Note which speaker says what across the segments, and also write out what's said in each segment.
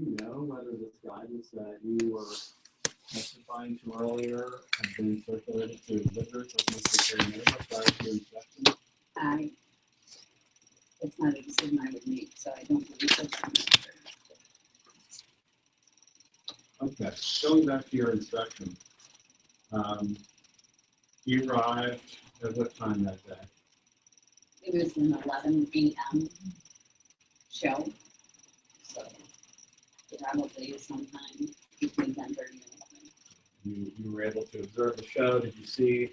Speaker 1: you know whether this guidance that you were testifying to earlier has been circulated to exhibitors of Mr. TERRANOVA prior to inspection?
Speaker 2: It's not a decision I would make, so I don't believe so.
Speaker 1: Okay, going back to your inspection, you arrived at what time that day?
Speaker 2: It was an 11 a.m. show, so probably sometime between 10:30 and 11.
Speaker 1: You were able to observe the show. Did you see?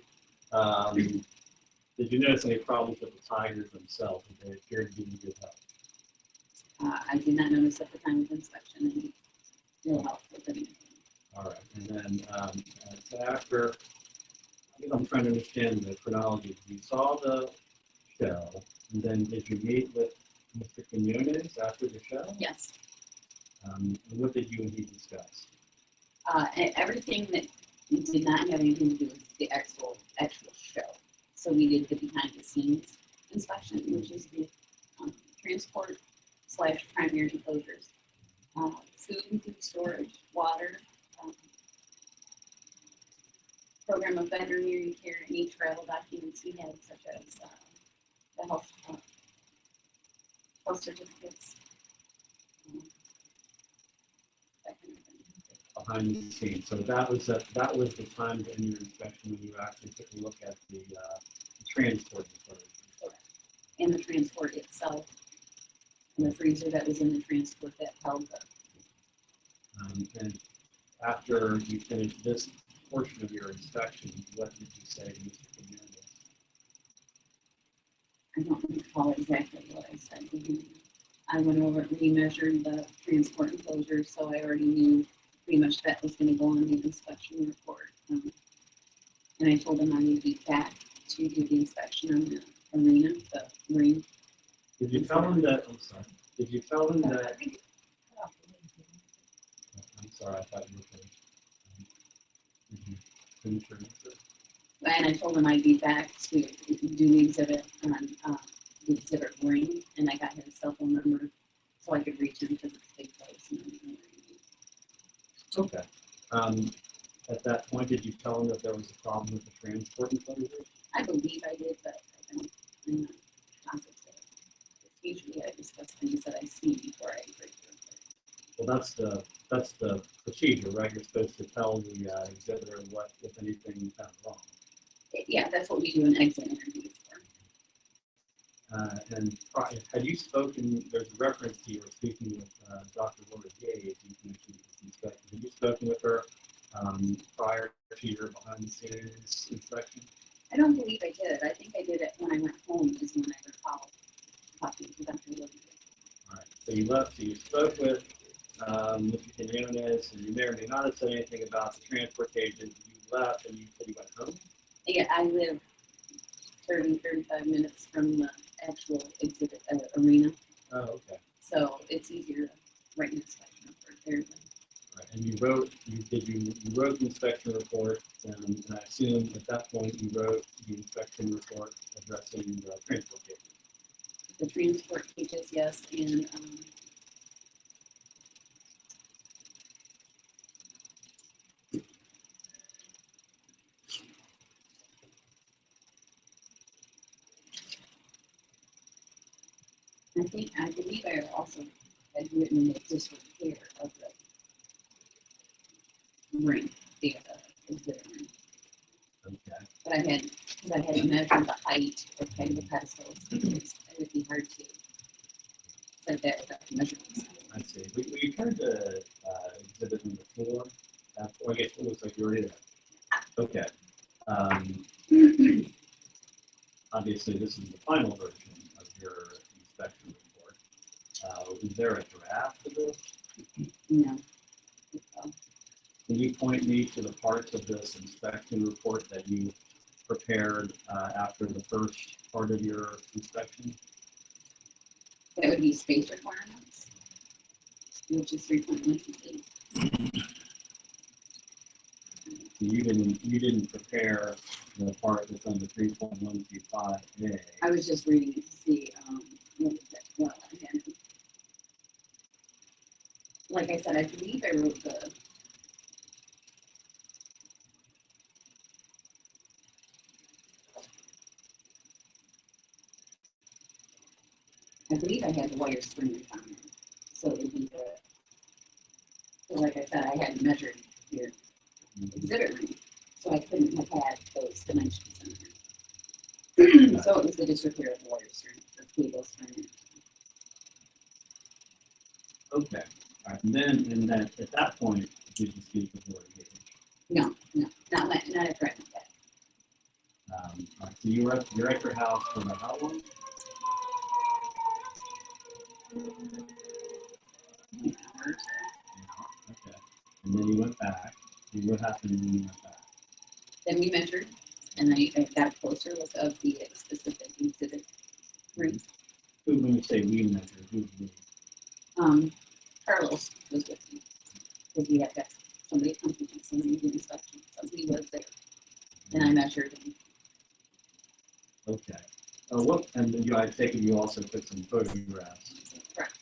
Speaker 1: Did you notice any problems with the tigers themselves? Did they appear to be in good health?
Speaker 2: I did not notice at the time of inspection any ill health with anything.
Speaker 1: All right, and then so after, I think I'm trying to understand the chronology. You saw the show, and then did you meet with Mr. Quinones after the show?
Speaker 2: Yes.
Speaker 1: And what did you and he discuss?
Speaker 2: Everything that did not have anything to do with the actual show. So we did the behind the scenes inspection, which is the transport / primary enclosures, food and food storage, water, program of veterinary care, any travel documents we had, such as the health certificates. That kind of thing.
Speaker 1: Behind the scenes. So that was the time in your inspection when you actually took a look at the transport enclosure.
Speaker 2: And the transport itself, and the freezer that was in the transport that held the.
Speaker 1: And after you finished this portion of your inspection, what did you say to Mr. Quinones?
Speaker 2: I don't recall exactly what I said. I went over and remeasured the transport enclosure, so I already knew pretty much that was going to go on the inspection report. And I told him I would be back to do the inspection on the arena, the ring.
Speaker 1: Did you tell him that? I'm sorry. Did you tell him that? I'm sorry, I thought you were finished. Did you finish your answer?
Speaker 2: And I told him I'd be back to do the exhibit on the exhibit ring, and I got his cell phone number so I could reach him because it's big place.
Speaker 1: Okay. At that point, did you tell him that there was a problem with the transport enclosure?
Speaker 2: I believe I did, but I don't. I'm not positive. Usually, I discuss things that I see before I agree to it.
Speaker 1: Well, that's the procedure, right? You're supposed to tell the exhibitor what, if anything, you found wrong.
Speaker 2: Yeah, that's what we do in exit interviews for.
Speaker 1: And had you spoken? There's a reference to you were speaking with Dr. Laura Gage. You mentioned this inspection. Had you spoken with her prior to your behind-the-scenes inspection?
Speaker 2: I don't believe I did. I think I did it when I went home, is when I recall talking to Dr. Laura Gage.
Speaker 1: All right. So you left. So you spoke with Mr. Quinones, and you may or may not have said anything about the transportation. You left, and you said you went home.
Speaker 2: Yeah, I live 35 minutes from the actual exhibit arena.
Speaker 1: Oh, okay.
Speaker 2: So it's easier to write an inspection report there.
Speaker 1: Right. And you wrote the inspection report, and I assume at that point you wrote the inspection report addressing the transport cases.
Speaker 2: The transport cases, yes, and I believe I also had written the disrepair of the ring, the exhibit ring.
Speaker 1: Okay.
Speaker 2: But I had to measure the height or peg the pedestals because it would be hard to set that without measurements.
Speaker 1: I see. Will you turn to exhibit number 4? I guess it looks like you're already there. Okay. Obviously, this is the final version of your inspection report. Is there a draft of this?
Speaker 2: No.
Speaker 1: Can you point me to the parts of this inspection report that you prepared after the first part of your inspection?
Speaker 2: That would be space requirements, which is 3.128.
Speaker 1: You didn't prepare the part that's under 3.125A.
Speaker 2: I was just reading it to see what again, like like I said, I believe I wrote the. I believe I had the wire spring on there. So it would be the, so like I said, I hadn't measured your exhibit room, so I couldn't have had those dimensions in there. So it was the disrepair of the wire string, the cable string.
Speaker 1: Okay, all right, and then at that point, did you speak with Lori Gage?
Speaker 2: No, not after I went back.
Speaker 1: All right, so you're at your house for about how long?
Speaker 2: An hour or so.
Speaker 1: Yeah, okay, and then you went back. And what happened when you went back?
Speaker 2: Then we measured, and I got a closer look of the specific exhibit room.
Speaker 1: Who, when you say we measured, who's we?
Speaker 2: Carlos was with me, because we had got somebody accompanying, somebody did inspection, so he was there, and I measured him.
Speaker 1: Okay. And then I take it you also took some photographs.
Speaker 2: Correct.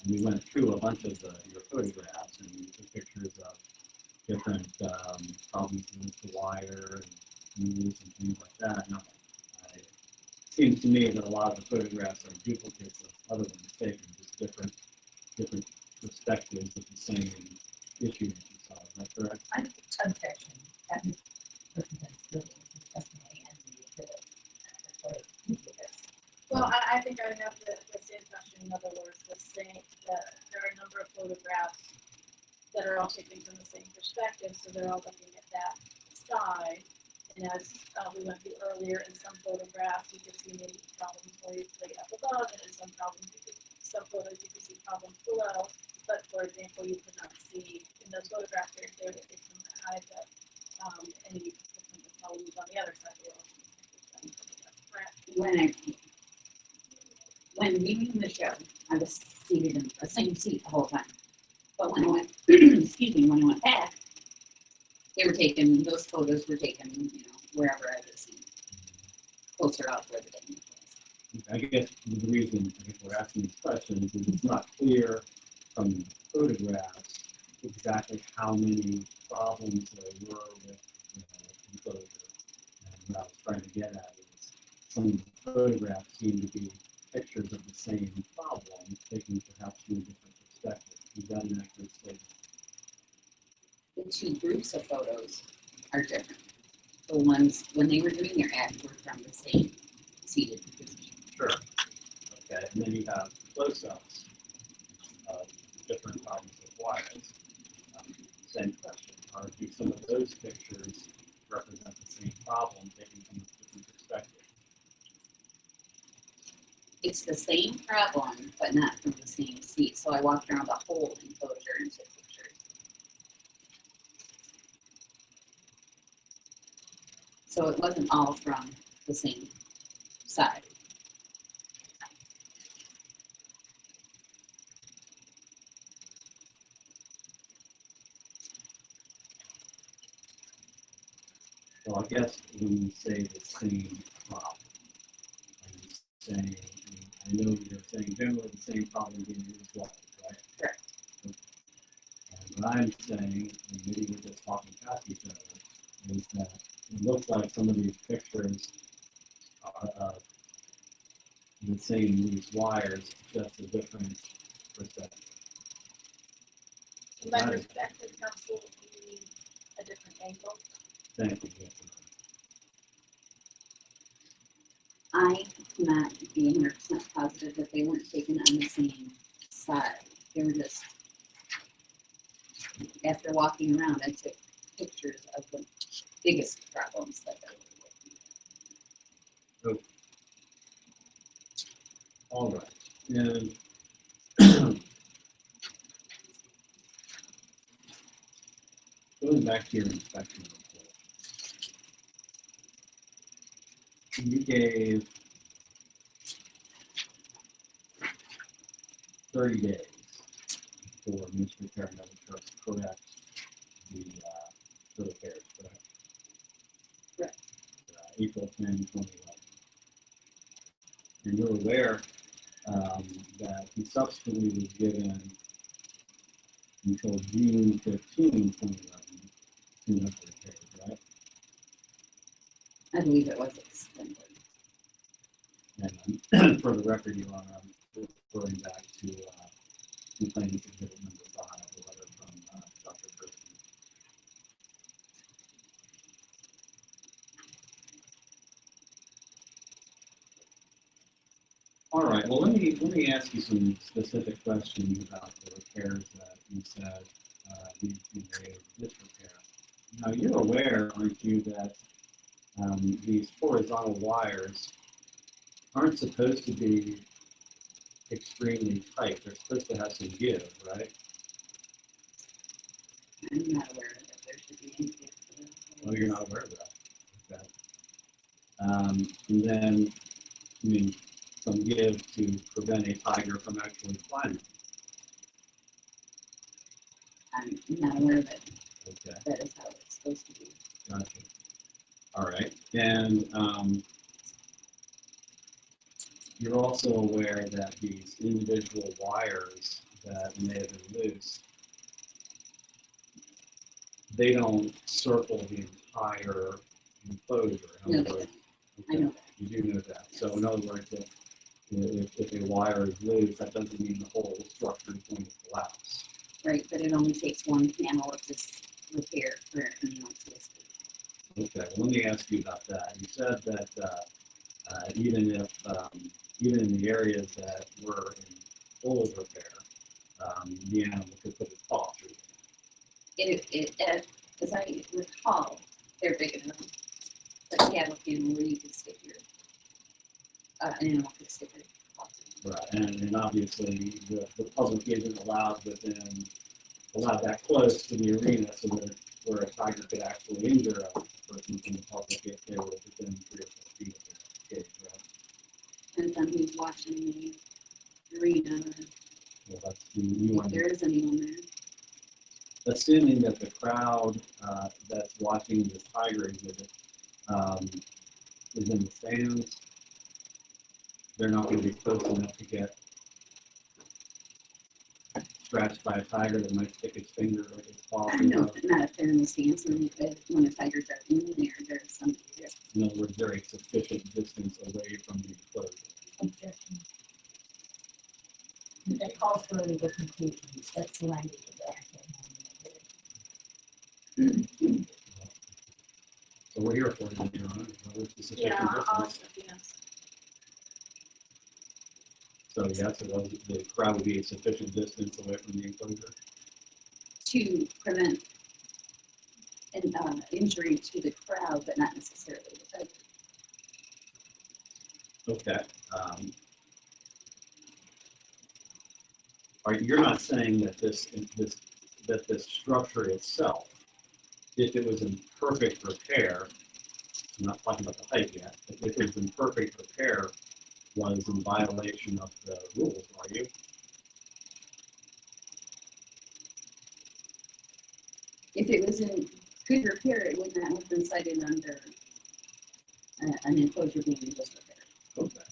Speaker 1: And we went through a bunch of your photographs and you took pictures of different problems with the wire and moves and things like that. Now, it seems to me that a lot of the photographs are duplicates of other ones taken, just different perspectives of the same issue that you saw. Is that correct?
Speaker 3: Objection. That is represents testimony and the exhibit. That's what it is.
Speaker 4: Well, I think I have the same question. In other words, there are a number of photographs that are all taken from the same perspective, so they're all looking at that side. And as we went through earlier, in some photographs you could see maybe problems where you plate up above, and in some photos you could see problems below. But for example, you could not see in those photographs very clearly that they come high, but any different problems on the other side of the wall. Correct.
Speaker 2: When viewing the show, I was seated in the same seat the whole time. But when I went, when I went back, those photos were taken, wherever I was seen, closer out where the damage was.
Speaker 1: I guess the reason we're asking these questions is it's not clear from the photographs exactly how many problems there were with the enclosure. And what I was trying to get at is some of the photographs seem to be pictures of the same problem, taken perhaps from a different perspective. Is that an accurate statement?
Speaker 2: The two groups of photos are different. The ones, when they were doing their act, were from the same seated position.
Speaker 1: Sure. Okay, and then you have close-ups of different problems with wires. Same question. Do some of those pictures represent the same problem taken from a different perspective?
Speaker 2: It's the same problem, but not from the same seat. So I walked around the whole enclosure and took pictures. So it wasn't all from the same side.
Speaker 1: Well, I guess when you say the same problem, are you saying, I know you're saying generally the same problem being used well, right?
Speaker 2: Correct.
Speaker 1: And what I'm saying, and maybe we're just talking past each other, is that it looks like some of these pictures are the same loose wires, just a different perspective.
Speaker 4: My perspective, council, would be a different angle.
Speaker 1: Thank you.
Speaker 2: I cannot be 100% positive that they weren't taken on the same side. They were just, after walking around, I took pictures of the biggest problems that they were looking at.
Speaker 1: All right. And going back to your inspection report, you gave 30 days for Mr. TERRANOVA to correct the repairs, correct?
Speaker 2: Correct.
Speaker 1: April 10, 2011. And you're aware that he subsequently was given until June 15, 2011, conduct repairs, right?
Speaker 2: I believe it was extended.
Speaker 1: And for the record, you are referring back to complaint exhibit number 5, the letter from Dr. Kirsten. All right. Well, let me ask you some specific questions about the repairs that you said need to be made with this repair. Now, you're aware, aren't you, that these horizontal wires aren't supposed to be extremely tight. They're supposed to have some give, right?
Speaker 2: I'm not aware that there should be any gift for this.
Speaker 1: Oh, you're not aware of that. Okay. And then, I mean, some give to prevent a tiger from actually climbing.
Speaker 2: I'm not aware that
Speaker 1: Okay.
Speaker 2: that is how it's supposed to be.
Speaker 1: Gotcha. All right. And you're also aware that these individual wires that may have been loose, they don't circle the entire enclosure. In
Speaker 2: No,
Speaker 1: other
Speaker 2: they
Speaker 1: words,
Speaker 2: don't. I know that.
Speaker 1: you do know that. So in other words, if a wire is loose, that doesn't mean the whole structure is going to collapse.
Speaker 2: Right, but it only takes one panel of this repair for everything else to escape.
Speaker 1: Okay, well, let me ask you about that. You said that even in the areas that were in full repair, the animal could put its paw through them.
Speaker 2: As I recall, they're big enough. But yeah, look in where you can stick your an animal could stick your paw through.
Speaker 1: Right, and obviously the public isn't allowed that close to the arena, so that where a tiger could actually injure a person from the public if they were within 3 or 4 feet of the cage, right?
Speaker 2: Depends on who's watching the arena,
Speaker 1: Well, that's you
Speaker 2: if there is anyone there.
Speaker 1: assuming that the crowd that's watching the tiger exhibit is in the stands, they're not going to be close enough to get scratched by a tiger that might stick its finger or its paw.
Speaker 2: I don't know, not if they're in the stands, and when the tigers are in there, there's somebody there.
Speaker 1: In other words, they're a sufficient distance away from the enclosure.
Speaker 3: Objection. That calls for a legal conclusion. That's the language of the act.
Speaker 1: So we're here for it, Your Honor. What's the sufficient
Speaker 4: Yeah, I'll
Speaker 1: distance?
Speaker 4: accept yes.
Speaker 1: So yes, the crowd would be a sufficient distance away from the enclosure.
Speaker 2: To prevent an injury to the crowd, but not necessarily the tiger.
Speaker 1: Okay. You're not saying that this structure itself, if it was in perfect repair, I'm not talking about the height yet, but if it was in perfect repair, was in violation of the rules, are you?
Speaker 2: If it was in good repair, it would not have been cited under an enclosure being in disrepair.
Speaker 1: Okay.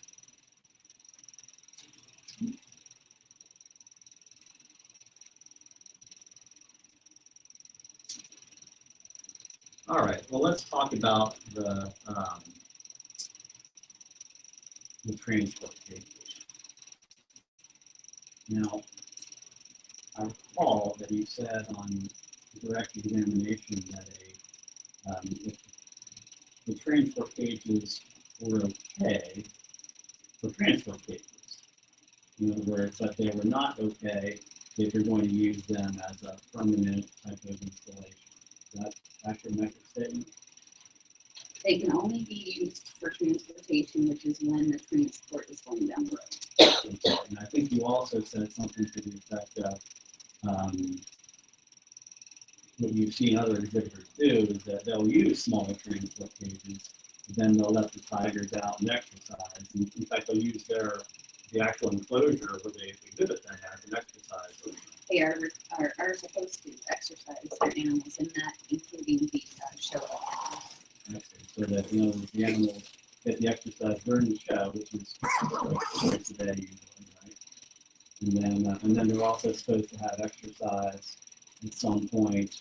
Speaker 1: All right. Well, let's talk about the transport cages. Now, I recall that you said on direct examination that if the transport cages were okay for transport cages. In other words, that they were not okay if you're going to use them as a permanent type of installation. Is that accurate method statement?
Speaker 2: They can only be used for transportation, which is when the transport is going down the road.
Speaker 1: Okay. And I think you also said something to the effect of what you've seen other exhibitors do is that they'll use smaller transport cages, then they'll let the tigers out and exercise. And in fact, they'll use the actual enclosure where they exhibit them as an exercise.
Speaker 2: They are supposed to exercise their animals in that, including the show.
Speaker 1: So that the animals get the exercise during the show, which is twice a day usually, right? And then they're also supposed to have exercise at some point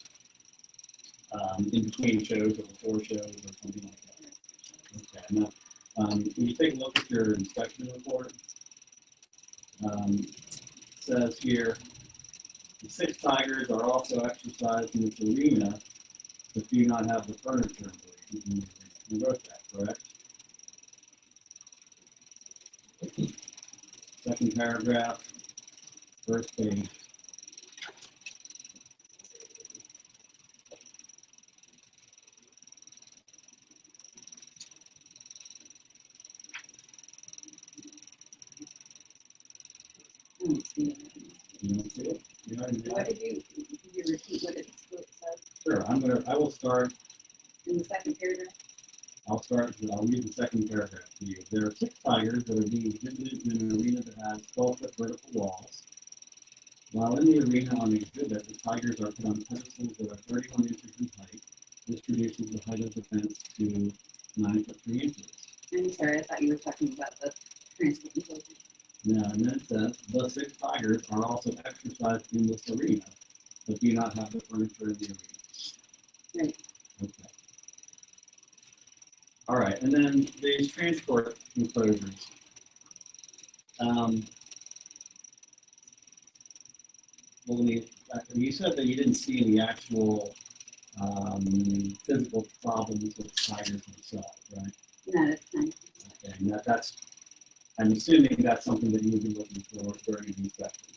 Speaker 1: in between shows or before shows or something like that. Okay. Now, when you take a look at your inspection report, it says here, the 6 tigers are also exercised in this arena, but do not have the furniture in the arena. You wrote that, correct? Second paragraph, first page.
Speaker 2: I don't see it.
Speaker 1: You don't see it? You already did.
Speaker 2: What did you repeat what it says
Speaker 1: Sure, I will start,
Speaker 2: in the second paragraph?
Speaker 1: I'll read the second paragraph to you. There are 6 tigers that are being exhibited in an arena that has 12-foot vertical walls. While in the arena on the exhibit, the tigers are put on pedestals that are 31 inches in height. This reduces the height of the fence to 9 foot 3 inches.
Speaker 2: I'm sorry, I thought you were talking about the transport enclosure.
Speaker 1: Now, and then it says, the 6 tigers are also exercised in this arena, but do not have the furniture in the arena.
Speaker 2: Right.
Speaker 1: Okay. All right, and then these transport enclosures. Well, you said that you didn't see any actual physical problems with the tigers themselves, right?
Speaker 2: Not at the time.
Speaker 1: Okay, and that's, I'm assuming that's something that you would be looking for during the inspection.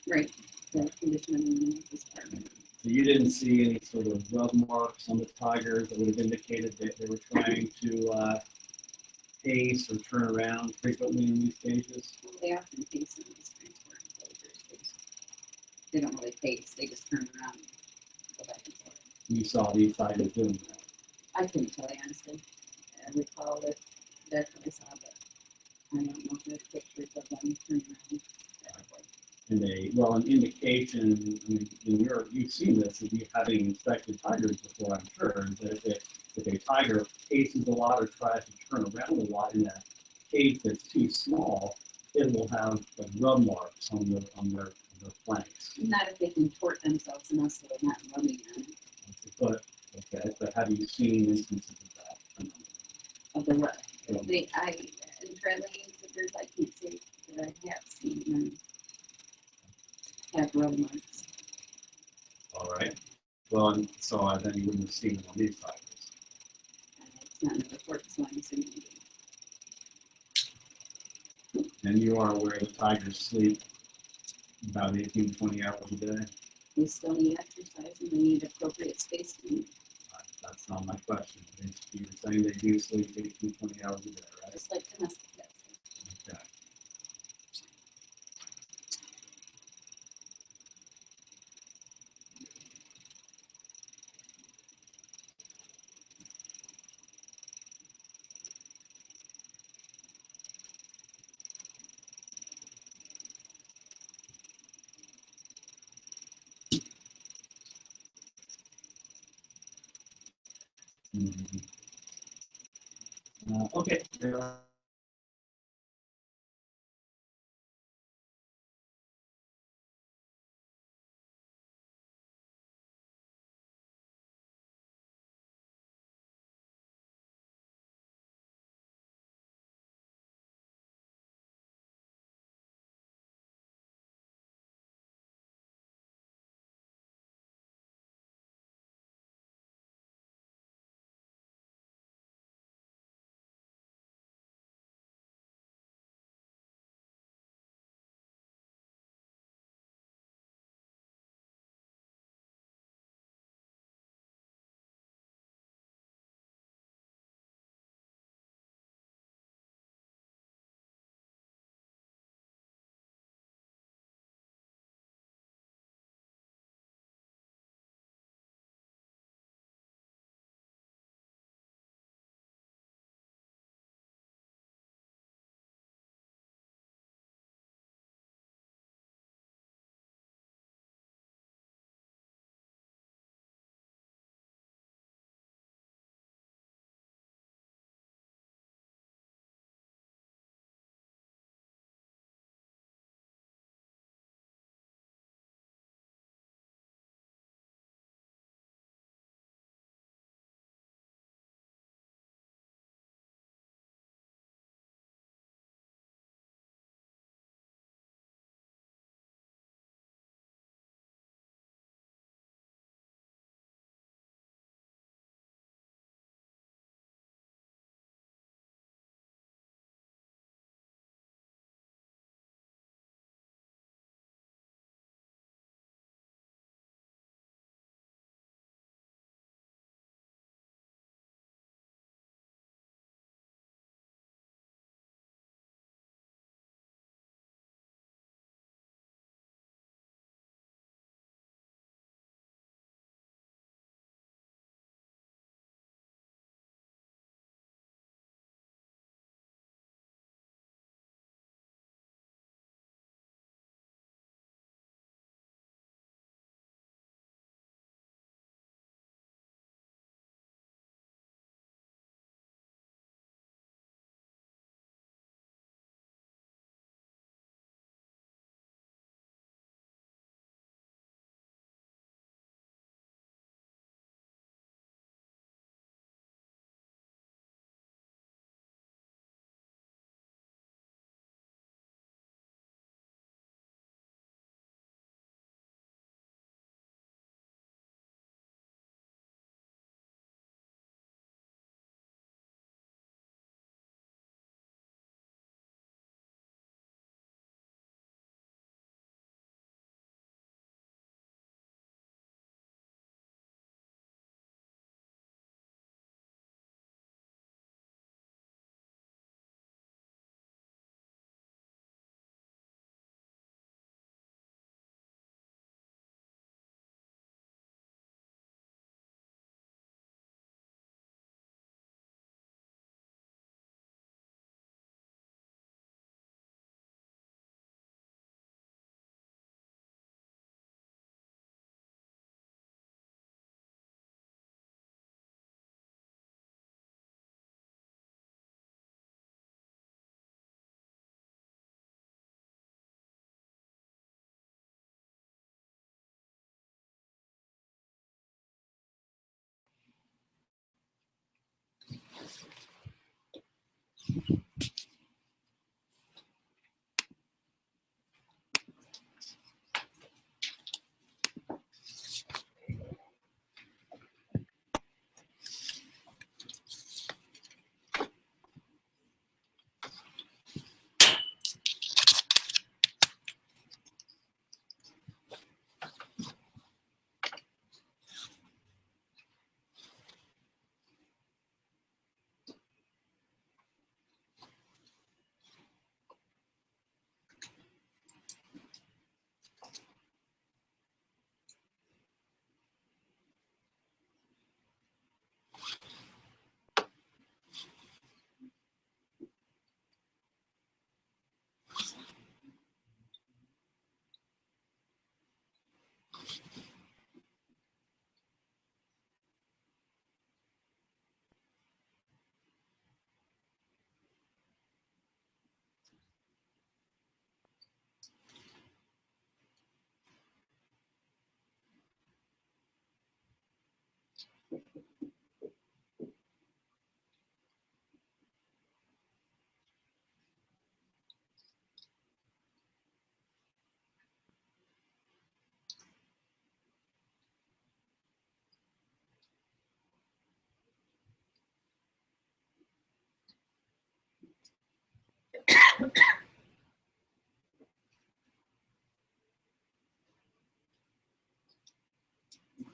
Speaker 2: Right. The condition of the unit is part of it.
Speaker 1: So you didn't see any sort of rub marks on the tigers that would have indicated that they were trying to pace or turn around frequently in these cages?
Speaker 2: Well, they often pace in these transport enclosures. They don't really pace, they just turn around and go back and forth.
Speaker 1: You saw these tigers doing that.
Speaker 2: I couldn't tell you honestly. I recall that that's what I saw, but I don't know if there's pictures of them turning around.
Speaker 1: And an indication, I mean, you've seen this, if you having inspected tigers before, I'm sure, that if a tiger paces a lot or tries to turn around a lot in a cage that's too small, it will have like rub marks on their flanks.
Speaker 2: Not if they contort themselves enough so they're not rubbing them.
Speaker 1: But have you seen instances of that?
Speaker 2: Of the what?
Speaker 1: Yeah.
Speaker 2: In friendly figures, I can't say that I have seen them have rub marks.
Speaker 1: All right. Well, and so then you wouldn't have seen them on these tigers.
Speaker 2: It's not in the report, so I'm assuming.
Speaker 1: And you are aware that tigers sleep about 18 to 20 hours a day?
Speaker 2: They still need exercise and they need appropriate space to eat,
Speaker 1: That's not my question. You're saying they do sleep 18 to 20 hours a day, right?
Speaker 2: just like domestic pets.
Speaker 1: Okay. Okay.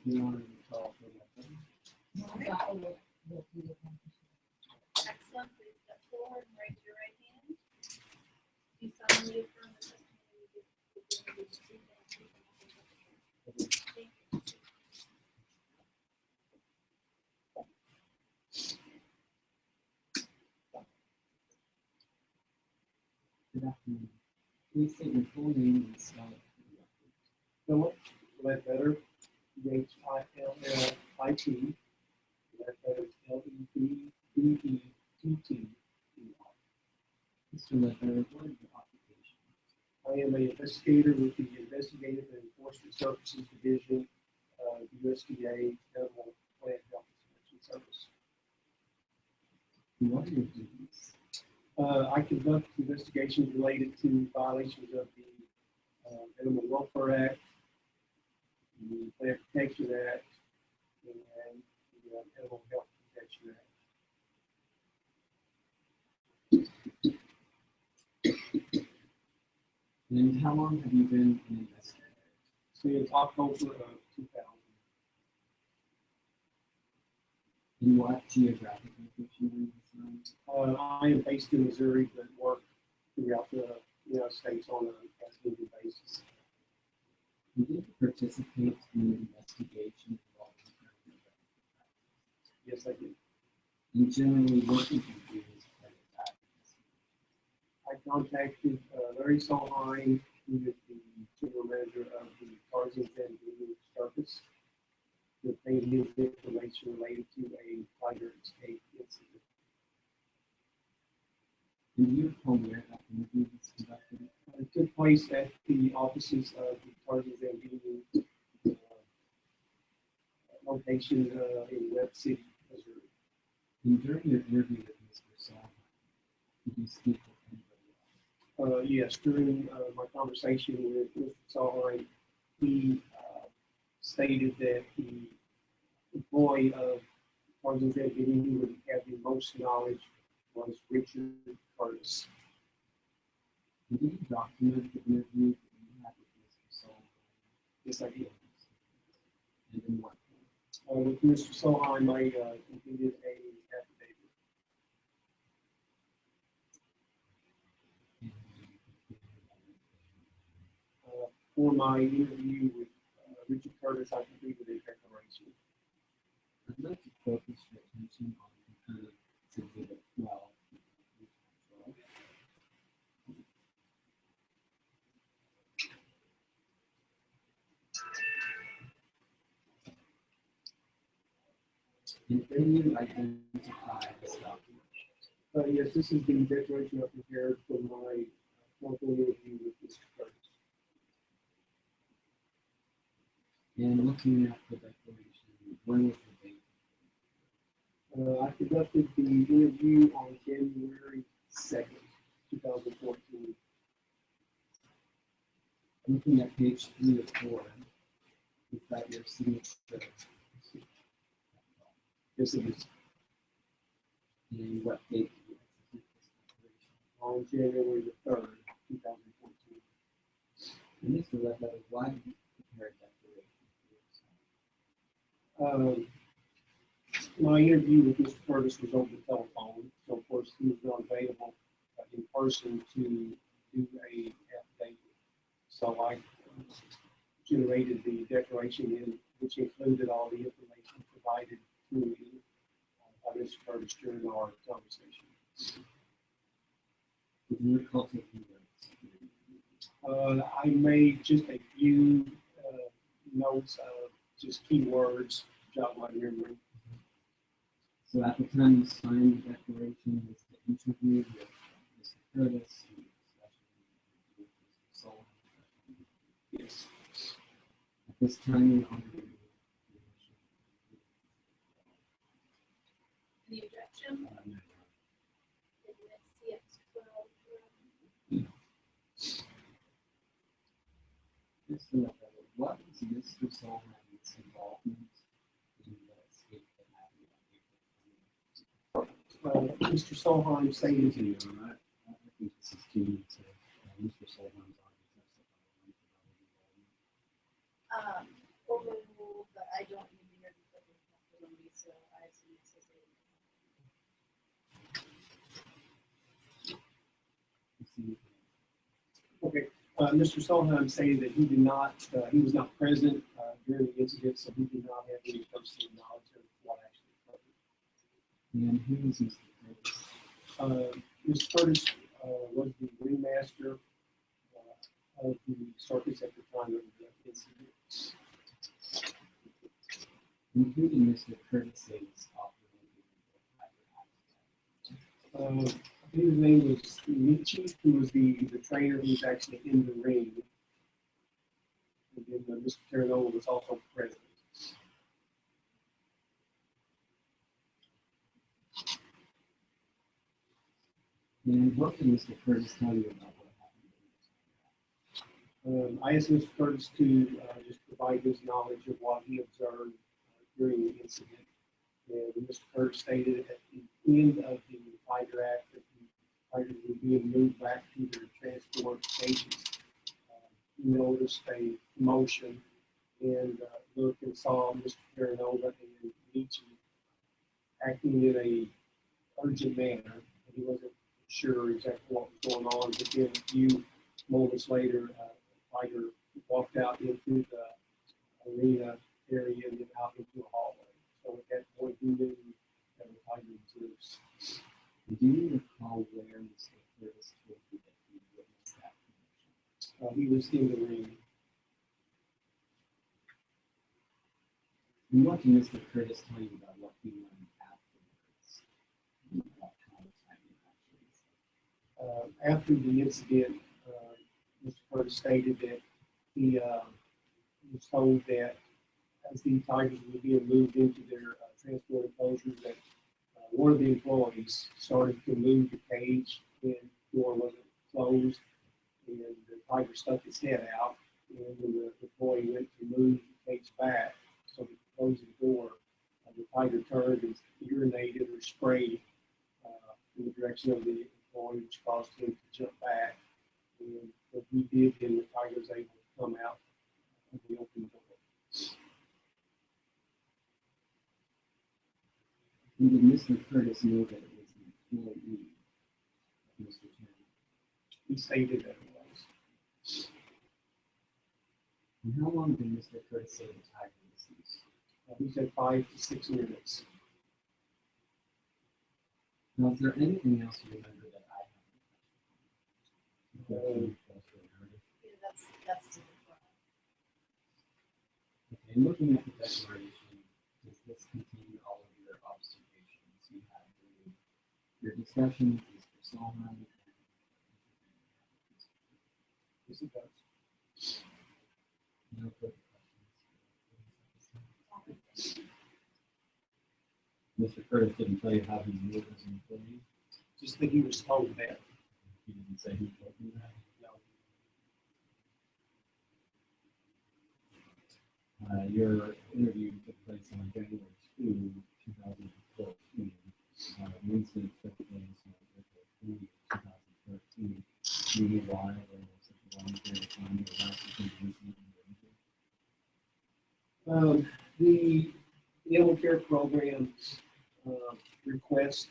Speaker 1: You want to talk about that?
Speaker 4: Excellent, please step forward and raise your right hand. You solemnly affirm the testimony you give will be the truth and the truth and nothing but the truth. Thank you.
Speaker 5: Good afternoon. Please state your full name and spell it for the record.
Speaker 6: Philip Ledbetter, Phillip, Ledbetter, Lebettett.
Speaker 5: Mr. Ledbetter, what is your occupation?
Speaker 6: I am an investigator with the Investigative and Enforcement Services Division of USDA Federal Plant Health Inspection Service.
Speaker 5: And what are your duties?
Speaker 6: I conduct investigations related to violations of the Animal Welfare Act, the Plant Protection Act, and the Animal Health Protection Act.
Speaker 5: And how long have you been an investigator?
Speaker 6: Since October of 2000.
Speaker 5: In what geographic location are you from?
Speaker 6: I am based in Missouri, but work throughout the United States on a as-needed basis.
Speaker 5: And did you participate in an investigation involving terrorist practices?
Speaker 6: Yes, I did.
Speaker 5: And generally, what did you do as part of that investigation?
Speaker 6: I contacted Larry Solheim, who is the general manager of the Tarzan and Blue Circus, to obtain his information related to a tiger escape incident.
Speaker 5: And do you recall where that interview was conducted?
Speaker 6: It took place at the offices of the Tarzan and location in Webb City, Missouri.
Speaker 5: And during your interview with Mr. Solheim, did you speak with anybody else?
Speaker 6: Yes, during my conversation with Mr. Solheim, he stated that the employee of Tarzan and who would have the most knowledge was Richard Curtis.
Speaker 5: And did you document the interview that you had with Mr. Solheim?
Speaker 6: Yes, I did.
Speaker 5: And in what
Speaker 6: With Mr. Solheim, I completed a affidavit. For my interview with Richard Curtis, I completed a declaration.
Speaker 5: I'd like to focus your attention on component exhibit 12. And then you identify this document.
Speaker 6: Yes, this is the declaration I prepared for my formal interview with Mr. Curtis.
Speaker 5: And looking at the declaration, when was the date?
Speaker 6: I conducted the interview on January 2nd, 2014.
Speaker 5: Looking at page 3 of 4, is that your signature?
Speaker 6: Yes, it is.
Speaker 5: And what date did you execute this declaration?
Speaker 6: On January the 3rd, 2014.
Speaker 5: And Mr. Ledbetter, why did you prepare a declaration for yourself?
Speaker 6: My interview with Mr. Curtis was over the telephone, so of course he was not available in person to do a affidavit. So I generated the declaration in which included all the information provided to me by Mr. Curtis during our conversation.
Speaker 5: Did you recall taking notes?
Speaker 6: I made just a few notes of just keywords, jog my memory.
Speaker 5: So at the time you signed the declaration, was the interview with Mr. Curtis, and the discussion with Mr. Solon?
Speaker 6: Yes.
Speaker 5: At this time, you honored your
Speaker 4: Any objection?
Speaker 1: No.
Speaker 4: Didn't see it.
Speaker 5: Mr. Ledbetter, what was Mr. Solon's involvement in the escape that happened on April 20th?
Speaker 6: Mr. Solheim stated
Speaker 1: Continue on that. I think this is key to Mr. Solom's
Speaker 4: Overruled, but I don't need to hear the testimony, so I assume it's the same.
Speaker 6: Okay, Mr. Solheim stated that he was not present during the incident, so he did not have any personal knowledge of what actually occurred.
Speaker 5: And who was Mr. Curtis?
Speaker 6: Mr. Curtis was the ringmaster of the circus at the time of the incident.
Speaker 5: And who did Mr. Curtis say was operating the
Speaker 6: I believe his name was Michi, who was the trainer who was actually in the ring. And then Mr. TERRANOVA was also present.
Speaker 5: And what did Mr. Curtis tell you about what happened?
Speaker 6: I asked Mr. Curtis to just provide his knowledge of what he observed during the incident. And Mr. Curtis stated at the end of the Tiger Act that the Tigers were being moved back to their transport stations. He noticed a commotion and looked and saw Mr. TERRANOVA and Michi acting in a urgent manner. He wasn't sure exactly what was going on, but then a few moments later, Tiger walked out into the arena area and then out into a hallway. So at that point, he knew that the Tiger was loose.
Speaker 5: Do you recall where Mr. Curtis told you that he witnessed that commotion?
Speaker 6: He was in the ring.
Speaker 5: And what did Mr. Curtis tell you about what he learned afterwards? And what kind of time you actually
Speaker 6: After the incident, Mr. Curtis stated that he was told that as the Tigers were being moved into their transport enclosures, that one of the employees started to move the cage and the door wasn't closed, and the Tiger stuck his head out, and when the employee went to move the cage back so he could close the door, the Tiger turned and urinated or sprayed in the direction of the employee, which caused him to jump back. And what he did, then the Tiger was able to come out of the open door.
Speaker 5: And did Mr. Curtis know that it was an employee of Mr. Turner?
Speaker 6: He stated that it was.
Speaker 5: And how long did Mr. Curtis say the Tiger was loose?
Speaker 6: He said 5 to 6 minutes.
Speaker 5: Now, is there anything else you remember that I haven't?
Speaker 4: Yeah, that's super fun.
Speaker 5: Okay, and looking at the declaration, does this contain all of your observations you had during your discussion with Mr. Solheim?
Speaker 6: Yes, it does.
Speaker 5: No further questions. Mr. Curtis didn't tell you how he knew it was an employee?
Speaker 6: Just that he was told that.
Speaker 1: He didn't say who told you that.
Speaker 6: No.
Speaker 1: Your interview took place on January 2, 2014. The incident took place on April 3, 2013. Do you know why there was such a long period of time without the incident you were into?
Speaker 6: The animal care program requests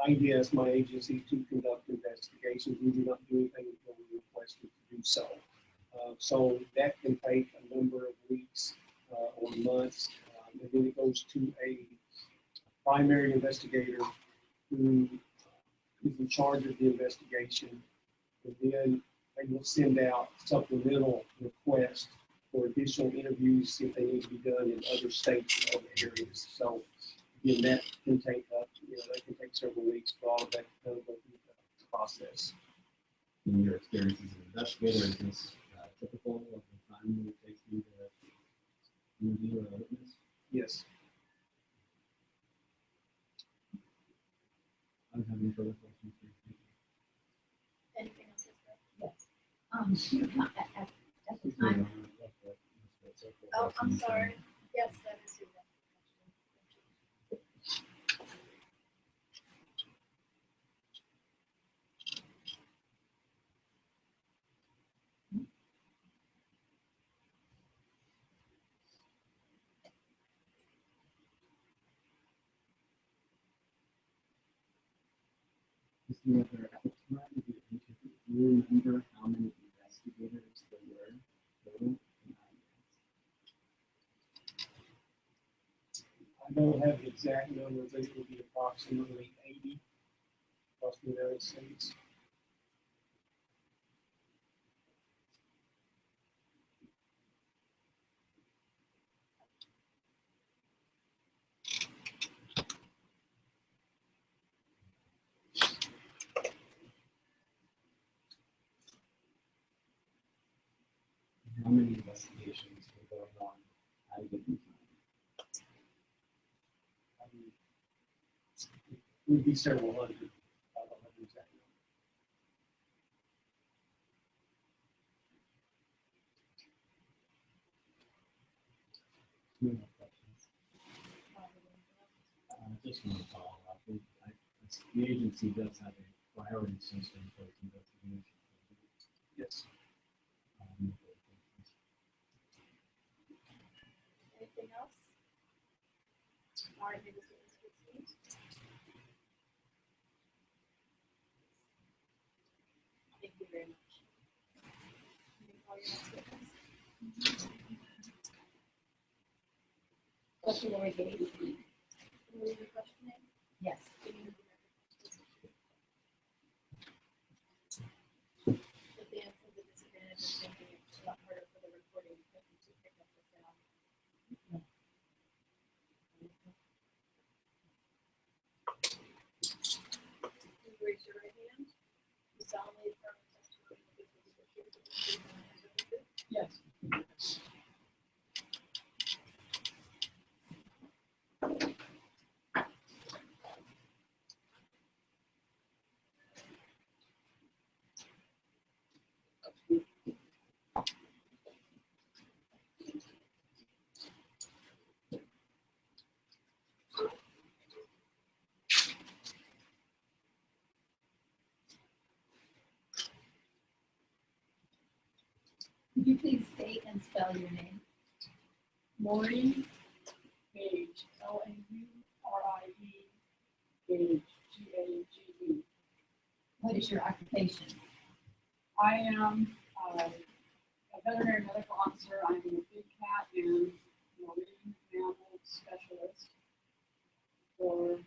Speaker 6: IDS, my agency, to conduct investigations. We do not do anything until we requested to do so. So that can take a number of weeks or months, and then it goes to a primary investigator who is in charge of the investigation, and then they will send out supplemental requests for additional interviews if they need to be done in other states or other areas. So again, that can take that can take several weeks for all of that to kind of go through the process.
Speaker 1: In your experience as an investigator, is this typical of the time that it takes you to interview a witness?
Speaker 6: Yes.
Speaker 1: I don't have any further questions for you.
Speaker 4: Anything else?
Speaker 3: Yes. You know, at the time,
Speaker 4: Oh, I'm sorry. Yes, that is your question.
Speaker 5: Mr. Miller, at the time of the interview, do you remember how many investigators there were total in
Speaker 6: I don't have the exact number, but it will be approximately 80 across the United States.
Speaker 5: How many investigations were going on at a given time?
Speaker 6: It would be several hundred. I don't have the exact number.
Speaker 5: No more questions.
Speaker 1: Just want to follow up. The agency does have a priority system for its investigation.
Speaker 6: Yes.
Speaker 1: No further questions.
Speaker 4: Anything else? All right, maybe this is Thank you very much. Can you call your next witness?
Speaker 3: Question number 8.
Speaker 4: Will you be questioning?
Speaker 3: Yes.
Speaker 4: Can you repeat At the end of the disadvantage of thinking it's a lot harder for the recording equipment to pick up the sound. Please raise your right hand. You solemnly affirm the testimony that you give the truth, the truth, and nothing but the truth.
Speaker 6: Yes.
Speaker 3: Could you please state and spell your name?
Speaker 7: Maureen Gage, Laurie, Gage, Gage.
Speaker 3: What is your occupation?
Speaker 7: I am a veterinary medical officer. I'm a big cat and marine mammal specialist for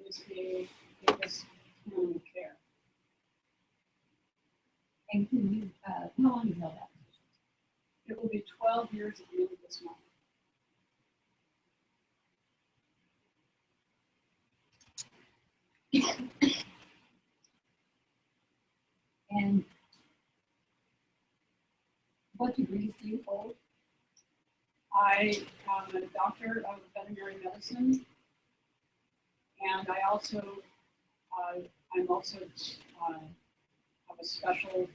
Speaker 7: USDA Davis Animal Care.
Speaker 3: And can you, how long you held that position?
Speaker 7: It will be 12 years at the end of this month.
Speaker 3: And what degrees do you hold?
Speaker 7: I am a doctor of veterinary medicine, and I also I'm also, have a special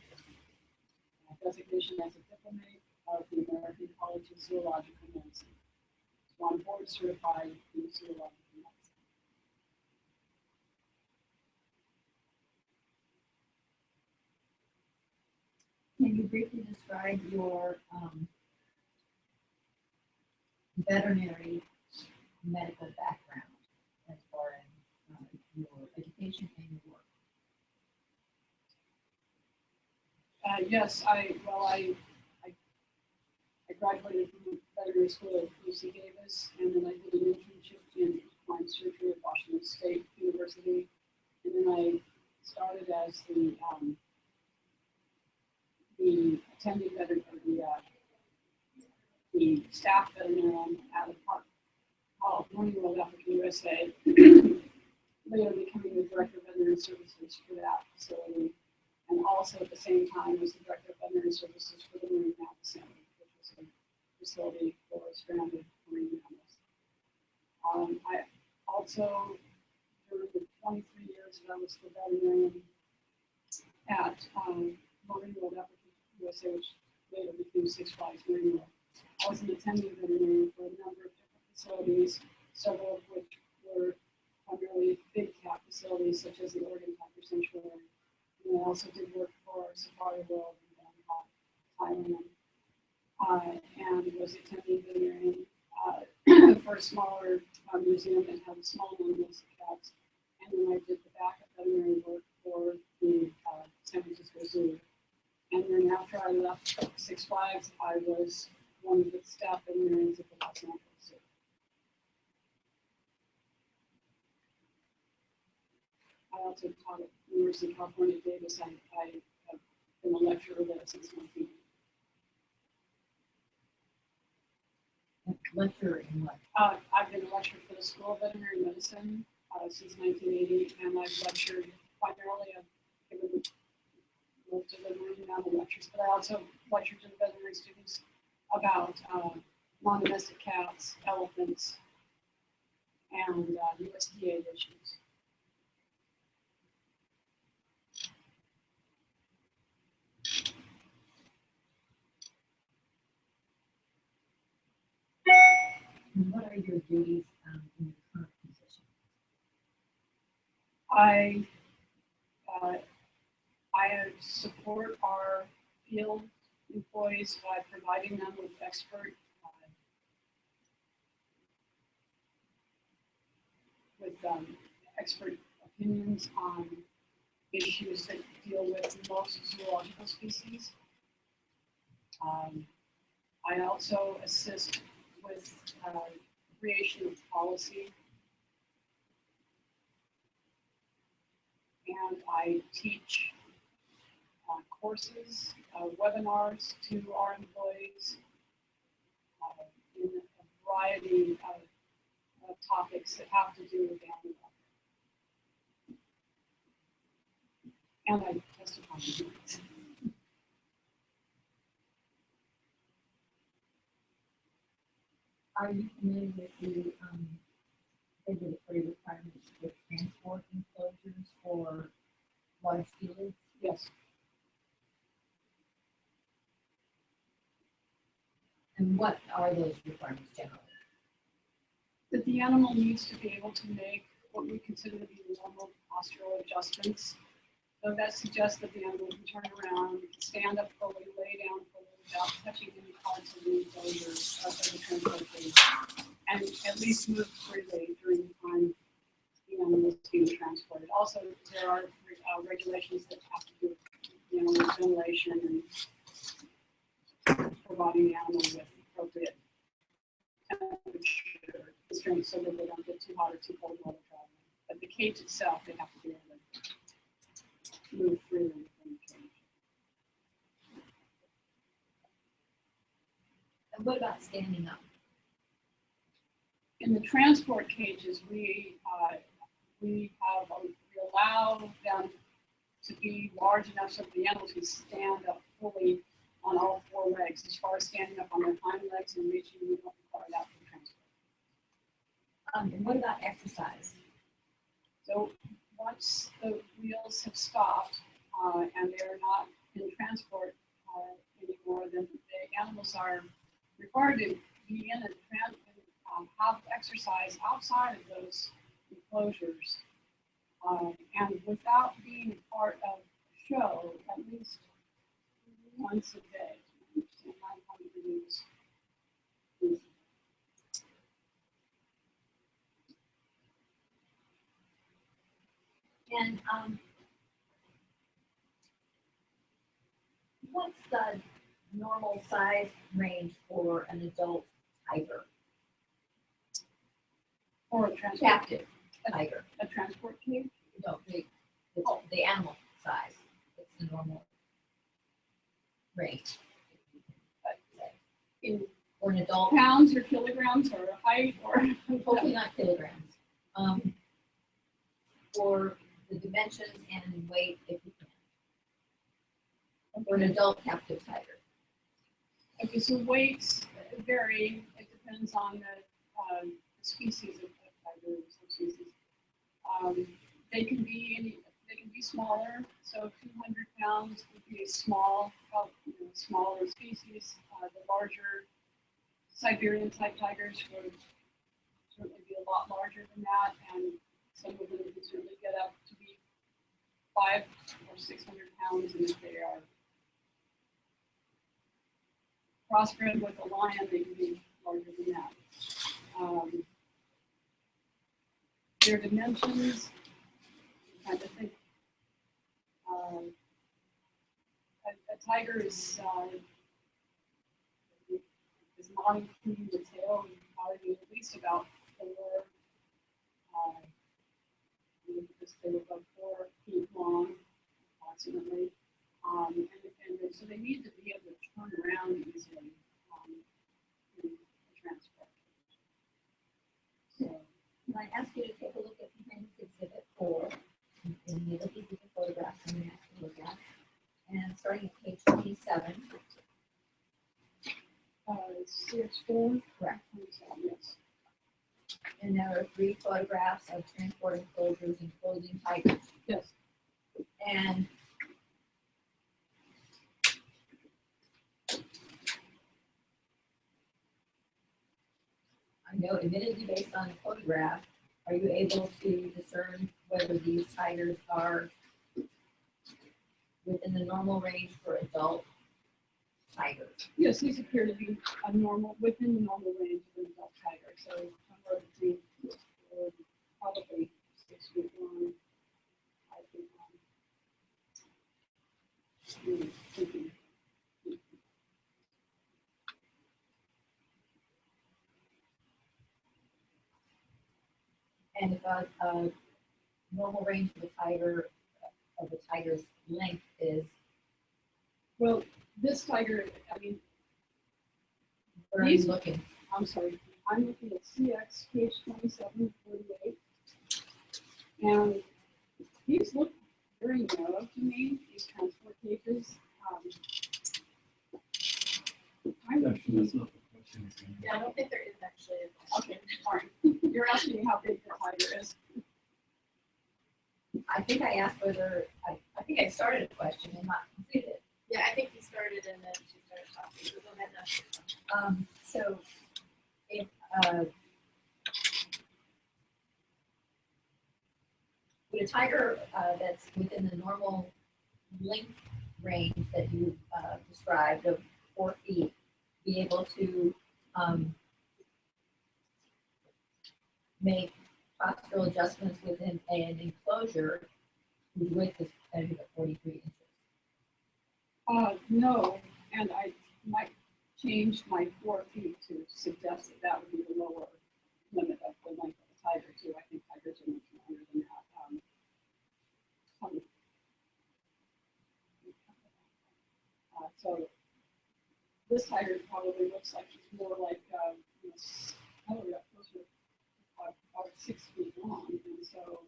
Speaker 7: designation as a diplomate of the American College of Zoological Medicine. So I'm board certified in zoological medicine.
Speaker 3: Can you briefly describe your veterinary medical background as far as your education and your work?
Speaker 7: Yes, I graduated from veterinary school at UC Davis, and then I did an internship in equine surgery at Washington State University, and then I started as the attending veterinary, the staff veterinarian at a park called Morning World African USA, later becoming the director of veterinary services for that facility, and also at the same time was the director of veterinary services for the Marine Mammal Center, which was a facility for stranded marine mammals. I also, during the 23 years that I was the veterinarian at Marine World African USA, which later became Six Flags Marine World, I was an attending veterinarian for a number of different facilities, several of which were primarily big cat facilities, such as the Oregon Tiger Sanctuary. And I also did work for Safari World in Bangkok, Thailand, and was attending veterinarian for a smaller museum that had small animals and cats. And then I did the backup veterinary work for the San Francisco Zoo. And then after I left Six Flags, I was one of the staff veterinarians at the Los Angeles Zoo. I also taught at University of California, Davis. I have been a lecturer there since 1980.
Speaker 3: Lecturer in what?
Speaker 7: I've been a lecturer for the School of Veterinary Medicine since 1980, and I've lectured primarily, I've given most of the marine mammal lectures, but I also lectured to the veterinary students about non-domestic cats, elephants, and USDA issues.
Speaker 3: And what are your duties in your current position?
Speaker 7: I support our field employees by providing them with expert expert opinions on issues that deal with most zoological species. I also assist with creation of policy, and I teach courses, webinars to our employees in a variety of topics that have to do with animal welfare. And I testify in hearings.
Speaker 3: Are you familiar with the regulatory requirements for transport enclosures for large felids?
Speaker 7: Yes.
Speaker 3: And what are those requirements generally?
Speaker 7: That the animal needs to be able to make what we consider to be normal postural adjustments. So that suggests that the animal can turn around, stand up fully, lay down fully without touching any parts of the enclosure of the transport cage, and at least move freely during the time the animal is being transported. Also, there are regulations that have to do with ventilation and providing the animal with appropriate temperature constraints so that they don't get too hot or too cold while they're traveling. But the cage itself, they have to be able to move freely within the cage.
Speaker 3: And what about standing up?
Speaker 7: In the transport cages, we allow them to be large enough so that the animals can stand up fully on all four legs. As far as standing up on their hind legs and reaching, we don't require that for transport.
Speaker 3: And what about exercise?
Speaker 7: So once animals are required to be in and have exercise outside of those enclosures. And without being part of the show, at least once a day. And I'm going to use these.
Speaker 3: And, what's the normal size range for an adult tiger?
Speaker 7: Or a transport,
Speaker 3: Captive tiger?
Speaker 7: a transport cage.
Speaker 3: No, the animal size. It's the normal range. I'd say.
Speaker 7: In
Speaker 3: Or an adult,
Speaker 7: pounds or kilograms or height or.
Speaker 3: hopefully not kilograms. For the dimensions and weight if you can. For an adult captive tiger.
Speaker 7: Okay, so weights vary. It depends on the species of tigers or species. They can be smaller. So 200 pounds would be a small, smaller species. The larger Siberian type tigers would certainly be a lot larger than that, and some of them can certainly get up to be 500 or 600 pounds, and if they are crossbred with a lion, they can be larger than that. Their dimensions, I have to think. A tiger is not including the tail, would probably be at least about 4. Because they were about 4 feet long, approximately. And so they need to be able to turn around easily in transport. So,
Speaker 3: Can I ask you to take a look at Appendix Exhibit 4, and you look at the photographs I'm going to ask you to look at, and starting at page 27.
Speaker 7: CX4,
Speaker 3: Correct.
Speaker 7: yes.
Speaker 3: And there are 3 photographs of transport enclosures enclosing tigers.
Speaker 7: Yes.
Speaker 3: And I know, admittedly, based on the photograph, are you able to discern whether these tigers are within the normal range for adult tigers?
Speaker 7: Yes, these appear to be within the normal range of an adult tiger. So somewhere between probably 6 feet long, 5 feet long.
Speaker 3: And if a normal range of a tiger's length is,
Speaker 7: Well, this tiger, I mean,
Speaker 3: where are you
Speaker 7: These-
Speaker 3: looking?
Speaker 7: I'm sorry, I'm looking at CX page 2748. And these look very narrow to me, these transport cages. I'm
Speaker 1: Actually, that's not the question.
Speaker 4: Yeah, I don't think there is actually a question.
Speaker 7: okay, all right. You're asking me how big the tiger is.
Speaker 3: I think I asked whether, I think I started a question and not completed it.
Speaker 4: Yeah, I think he started and then she started talking, so go ahead now.
Speaker 3: So if, would a tiger that's within the normal length range that you described of 4 feet be able to make postural adjustments within an enclosure whose width is measured at 43 inches?
Speaker 7: No, and I might change my 4 feet to suggest that that would be the lower limit of the length of the tiger too. I think tigers are much longer than that. So this tiger probably looks like it's more like, probably up closer to about 6 feet long. And so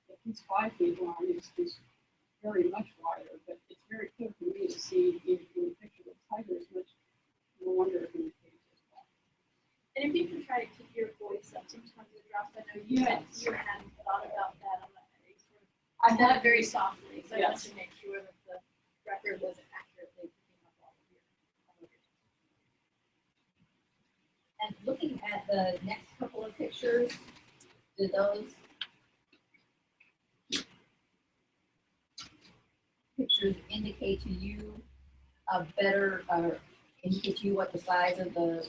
Speaker 7: if he's 5 feet long, it's very much wider, but it's very clear for me to see in the picture that tiger is much longer in the cage as well.
Speaker 4: And if you can try to keep your voice up, sometimes it drops. I know you said
Speaker 7: Yes.
Speaker 4: you hadn't thought about that.
Speaker 7: I
Speaker 4: I said it very softly, so I
Speaker 7: Yes.
Speaker 4: wanted to make sure that the record was accurately picking up all of your.
Speaker 3: looking at the next couple of pictures, do those pictures indicate to you a better, indicate to you what the size of the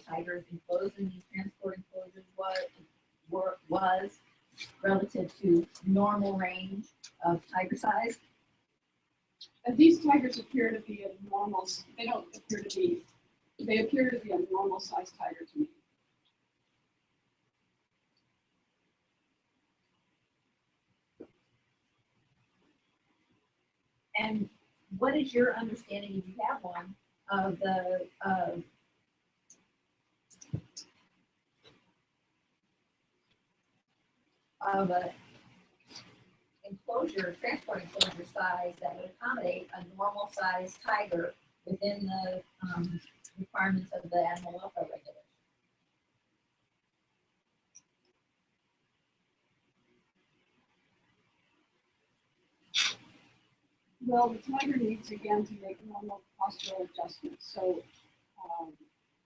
Speaker 3: tigers enclosed in these transport enclosures was relative to normal range of tiger size?
Speaker 7: And these tigers appear to be a normal, they don't appear to be, they appear to be a normal sized tiger to me.
Speaker 3: And what is your understanding, if you have one, of the of a enclosure, transport enclosure size that would accommodate a normal sized tiger within the requirements of the animal welfare regulation?
Speaker 7: Well, the tiger needs again to make normal postural adjustments. So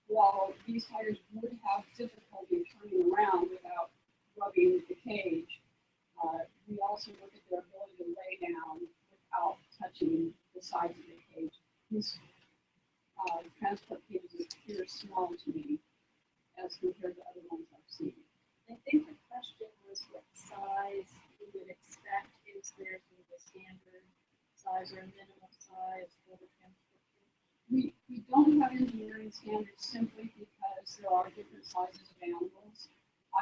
Speaker 7: while these tigers would have difficulty turning around without rubbing the cage, we also look at their ability to lay down without touching the sides of the cage. These transport cages appear small to me as compared to other ones I've seen.
Speaker 4: I think the question was what size we would expect. Is there sort of a standard size or a minimum size for the transport cage?
Speaker 7: We don't have engineering standards simply because there are different sizes of animals.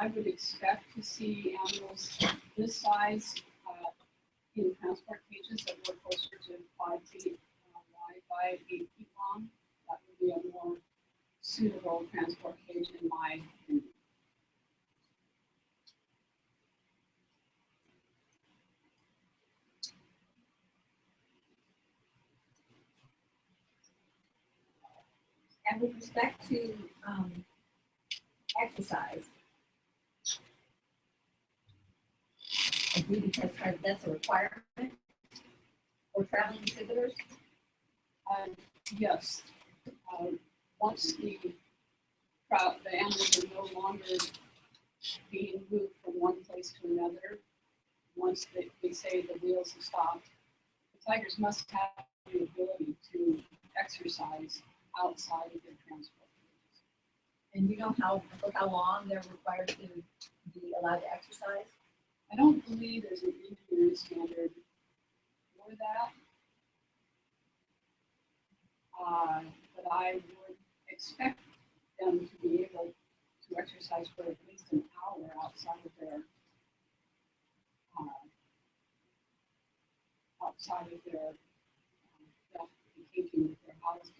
Speaker 7: I would expect to see animals this size in transport cages that were closer to 5 feet wide by 8 feet long. That would be a more suitable transport cage in my opinion.
Speaker 3: And with respect to exercise, I do because that's a requirement for traveling exhibitors.
Speaker 7: Yes, once the animals are no longer being moved from one place to another, once they say the wheels have stopped, the tigers must have the ability to exercise outside of their transport.
Speaker 3: And you know for how long they're required to be allowed to exercise?
Speaker 7: I don't believe there's an engineering standard for that. But I would expect them to be able to exercise for at least an hour outside of their caging that they're housed in.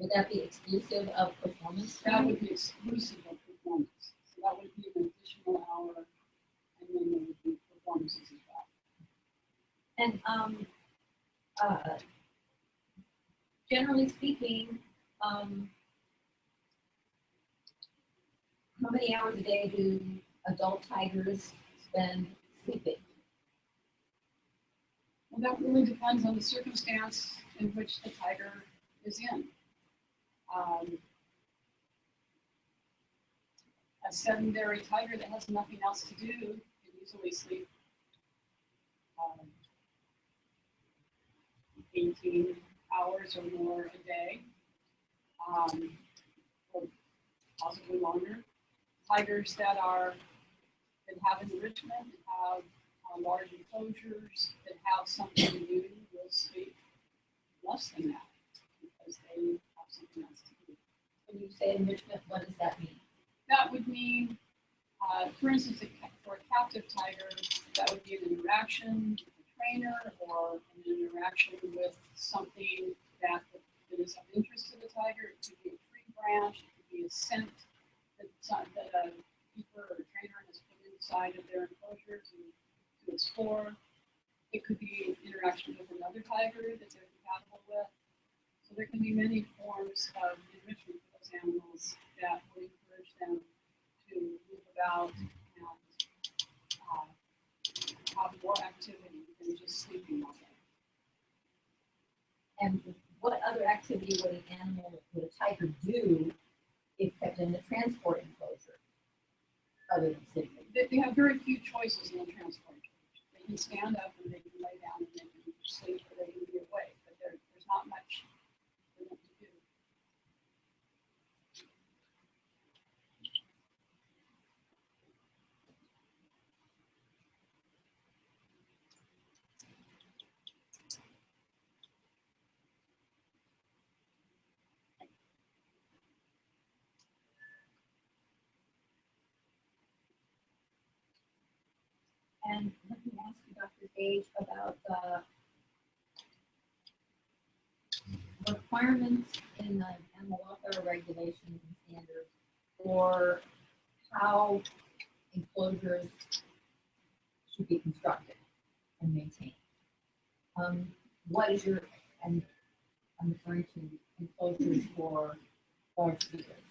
Speaker 3: Would that be exclusive of performance?
Speaker 7: That would be exclusive of performance. So that would be an additional hour, and then there would be performances as well.
Speaker 3: And generally speaking, how many hours a day do adult tigers spend sleeping?
Speaker 7: Well, that really depends on the circumstance in which the tiger is in. A sedentary tiger that has nothing else to do can easily sleep 18 hours or more a day, or possibly longer. Tigers that have enrichment, have large enclosures, that have something to do will sleep less than that because they have something else to do.
Speaker 3: When you say enrichment, what does that mean?
Speaker 7: That would mean, for instance, for a captive tiger, that would be an interaction with a trainer or an interaction with something that is of interest to the tiger. It could be a tree branch, it could be a scent that a keeper or a trainer has put inside of their enclosure to explore. It could be interaction with another tiger that they're compatible with. So there can be many forms of enrichment for those animals that will encourage them to move about and have more activity than just sleeping all day.
Speaker 3: And what other activity would a tiger do if kept in the transport enclosure, other than city.
Speaker 7: They have very few choices in the transport cage. They can stand up and they can lay down and they can sleep or they can be awake, but there's not much for them to do.
Speaker 3: And let me ask you, Dr. Gage, about the requirements in the animal welfare regulations and standards for how enclosures should be constructed and maintained. What is your, and I'm referring to enclosures for large feeders.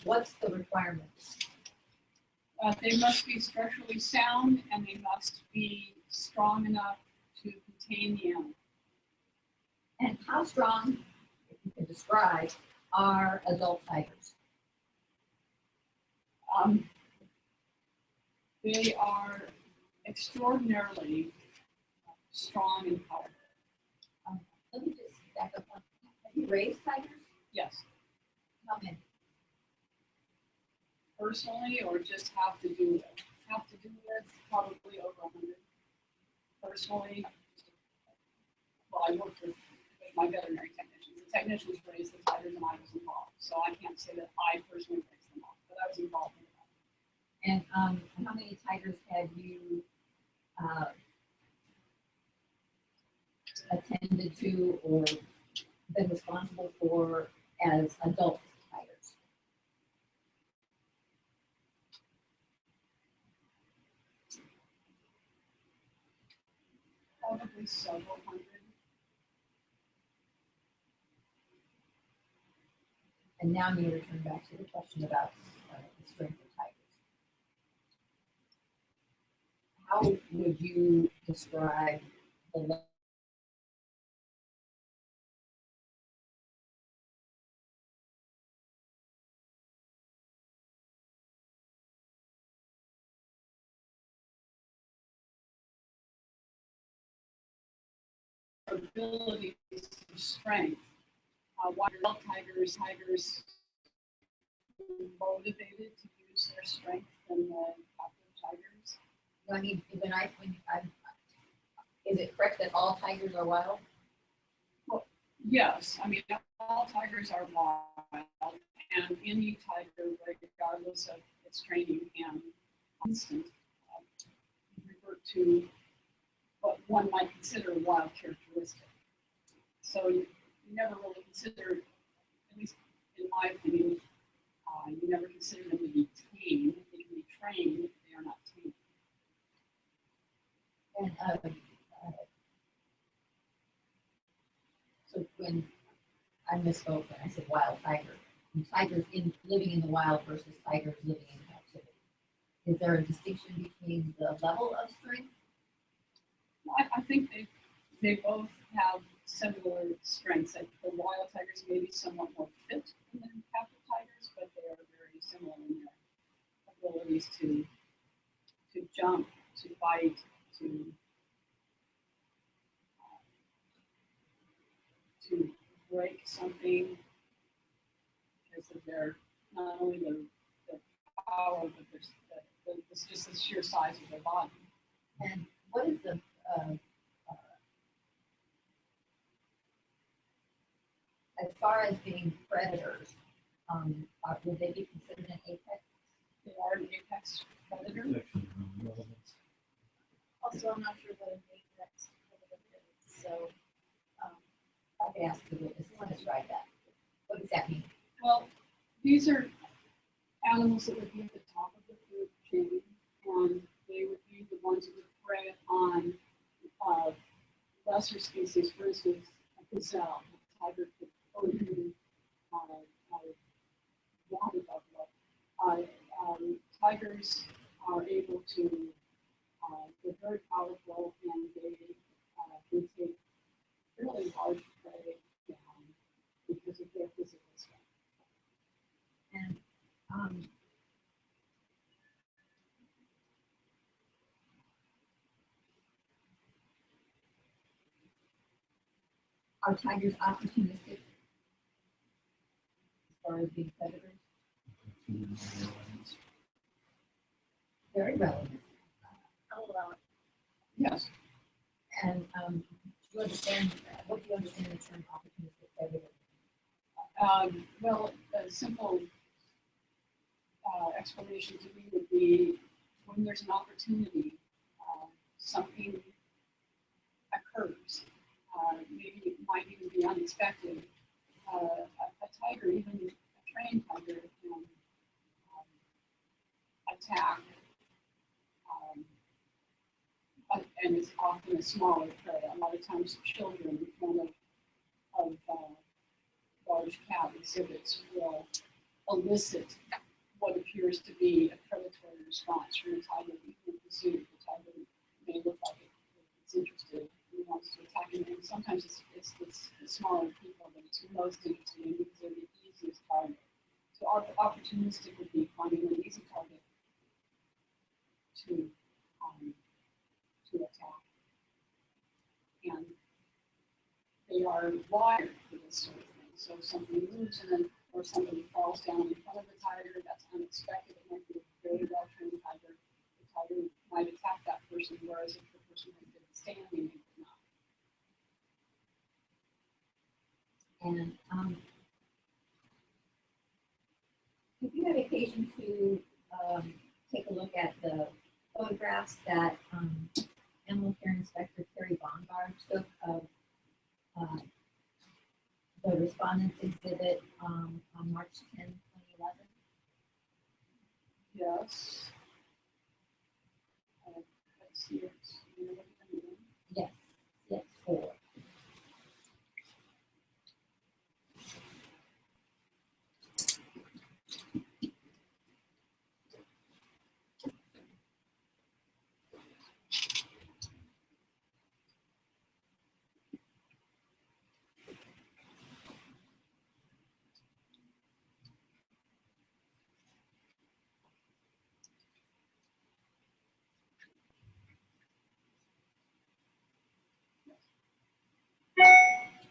Speaker 3: What's the requirements?
Speaker 7: They must be structurally sound and they must be strong enough to contain the animal.
Speaker 3: And how strong, if you can describe, are adult tigers?
Speaker 7: They are extraordinarily strong and powerful.
Speaker 3: Let me just back up one. Have you raised tigers?
Speaker 7: Yes,
Speaker 3: How many?
Speaker 7: personally, or just have to do with. Have to do with probably over 100. Personally, well, I worked with my veterinary technicians. The technicians raised the tigers and I was involved. So I can't say that I personally raised them all, but I was involved in that.
Speaker 3: And how many tigers have you attended to or been responsible for as adult tigers?
Speaker 7: Probably several hundred.
Speaker 3: And now I'm going to return back to the question about the strength of tigers. How would you describe the
Speaker 7: Abilities of strength. Why are tigers motivated to use their strength than the captive tigers?
Speaker 3: I mean, is it correct that all tigers are wild?
Speaker 7: Yes, I mean, all tigers are wild, and any tiger, regardless of its training and instinct, revert to what one might consider a wild characteristic. So you never really consider, at least in my opinion, you never consider them to be tame. They can be trained, but they are not tame.
Speaker 3: And so when I misspoke when I said wild tiger, tigers living in the wild versus tigers living in captivity, is there a distinction between the level of strength?
Speaker 7: I think they both have similar strengths. The wild tigers may be somewhat more fit than the captive tigers, but they are very similar in their abilities to jump, to bite, to break something because of their not only the power, but it's just the sheer size of their body.
Speaker 3: And what is the as far as being predators, would they be considered an apex?
Speaker 7: They are an apex predator.
Speaker 4: Also, I'm not sure what an apex predator is, so,
Speaker 3: I could ask the witness to describe that. What does that mean?
Speaker 7: Well, these are animals that would be at the top of the food chain, and they would be the ones that would prey on lesser species. For instance, a gazelle, a tiger could overdo water buffalo. Tigers are able to, they're very powerful, and they can take really large prey down because of their physical strength.
Speaker 3: Um, are tigers opportunistic as far as being predators? Very relevant.
Speaker 4: I'll allow it.
Speaker 7: Yes.
Speaker 3: And do you understand, what do you understand the term opportunistic predator?
Speaker 7: Well, a simple explanation to me would be when there's an opportunity, something occurs. Maybe it might even be unexpected. A tiger, even a trained tiger, can attack, and it's often a smaller prey. A lot of times, children in front of large cat exhibits will elicit what appears to be a predatory response from a tiger. Even at the zoo, the tiger may look like it's interested and wants to attack him. And sometimes it's the smaller people that it's most interested in because they're the easiest target. So opportunistic would be finding an easy target to attack. And they are wired for this sort of thing. So if something moves and then, or somebody falls down in front of the tiger, that's unexpected. It might be a very well-trained tiger. The tiger might attack that person, whereas if the person had been standing, it would not.
Speaker 3: And have you had occasion to take a look at the photographs that Animal Care Inspector Terry Bongard took of the respondents exhibit on March 10, 2011?
Speaker 7: Yes. Let's see.
Speaker 3: Yes, yes, 4.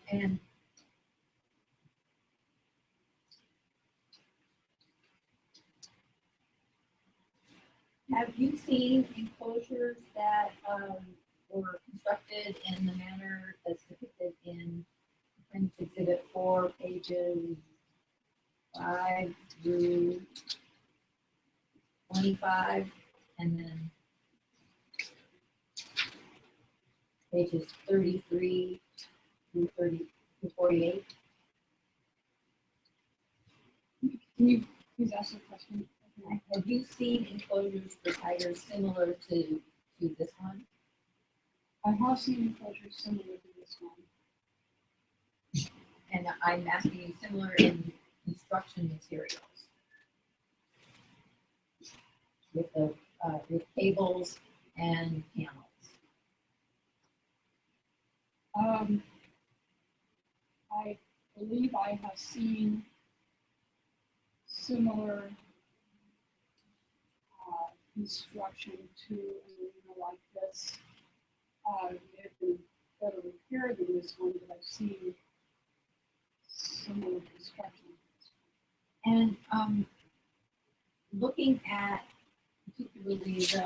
Speaker 3: And have you seen enclosures that were constructed in the manner that's depicted in Prince Exhibit 4, pages 5 through 25, and then pages 33 through 48?
Speaker 7: Can you please ask the question?
Speaker 3: Have you seen enclosures for tigers similar to this one?
Speaker 7: I have seen enclosures similar to this one.
Speaker 3: And I'm asking you similar in construction materials. With the with cables and panels.
Speaker 7: I believe I have seen similar construction to an arena like this. It may have been better repaired than this one, but I've seen similar construction.
Speaker 3: And looking at particularly the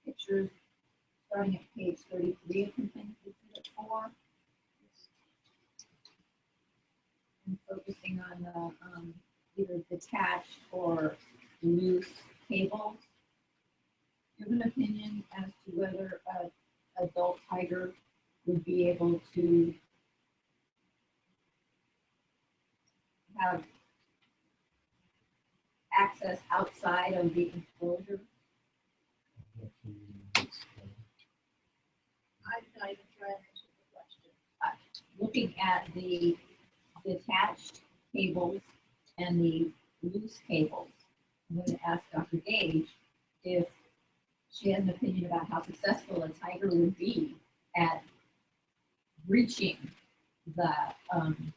Speaker 3: pictures starting at page 33 of Complaints Exhibit 4, and focusing on the either detached or loose cables, do you have an opinion as to whether an adult tiger would be able to have access outside of the enclosure?
Speaker 4: I'm not even trying to answer the question.
Speaker 3: Looking at the detached cables and the loose cables, I'm going to ask Dr. Gage if she has an opinion about how successful a tiger would be at reaching the I'm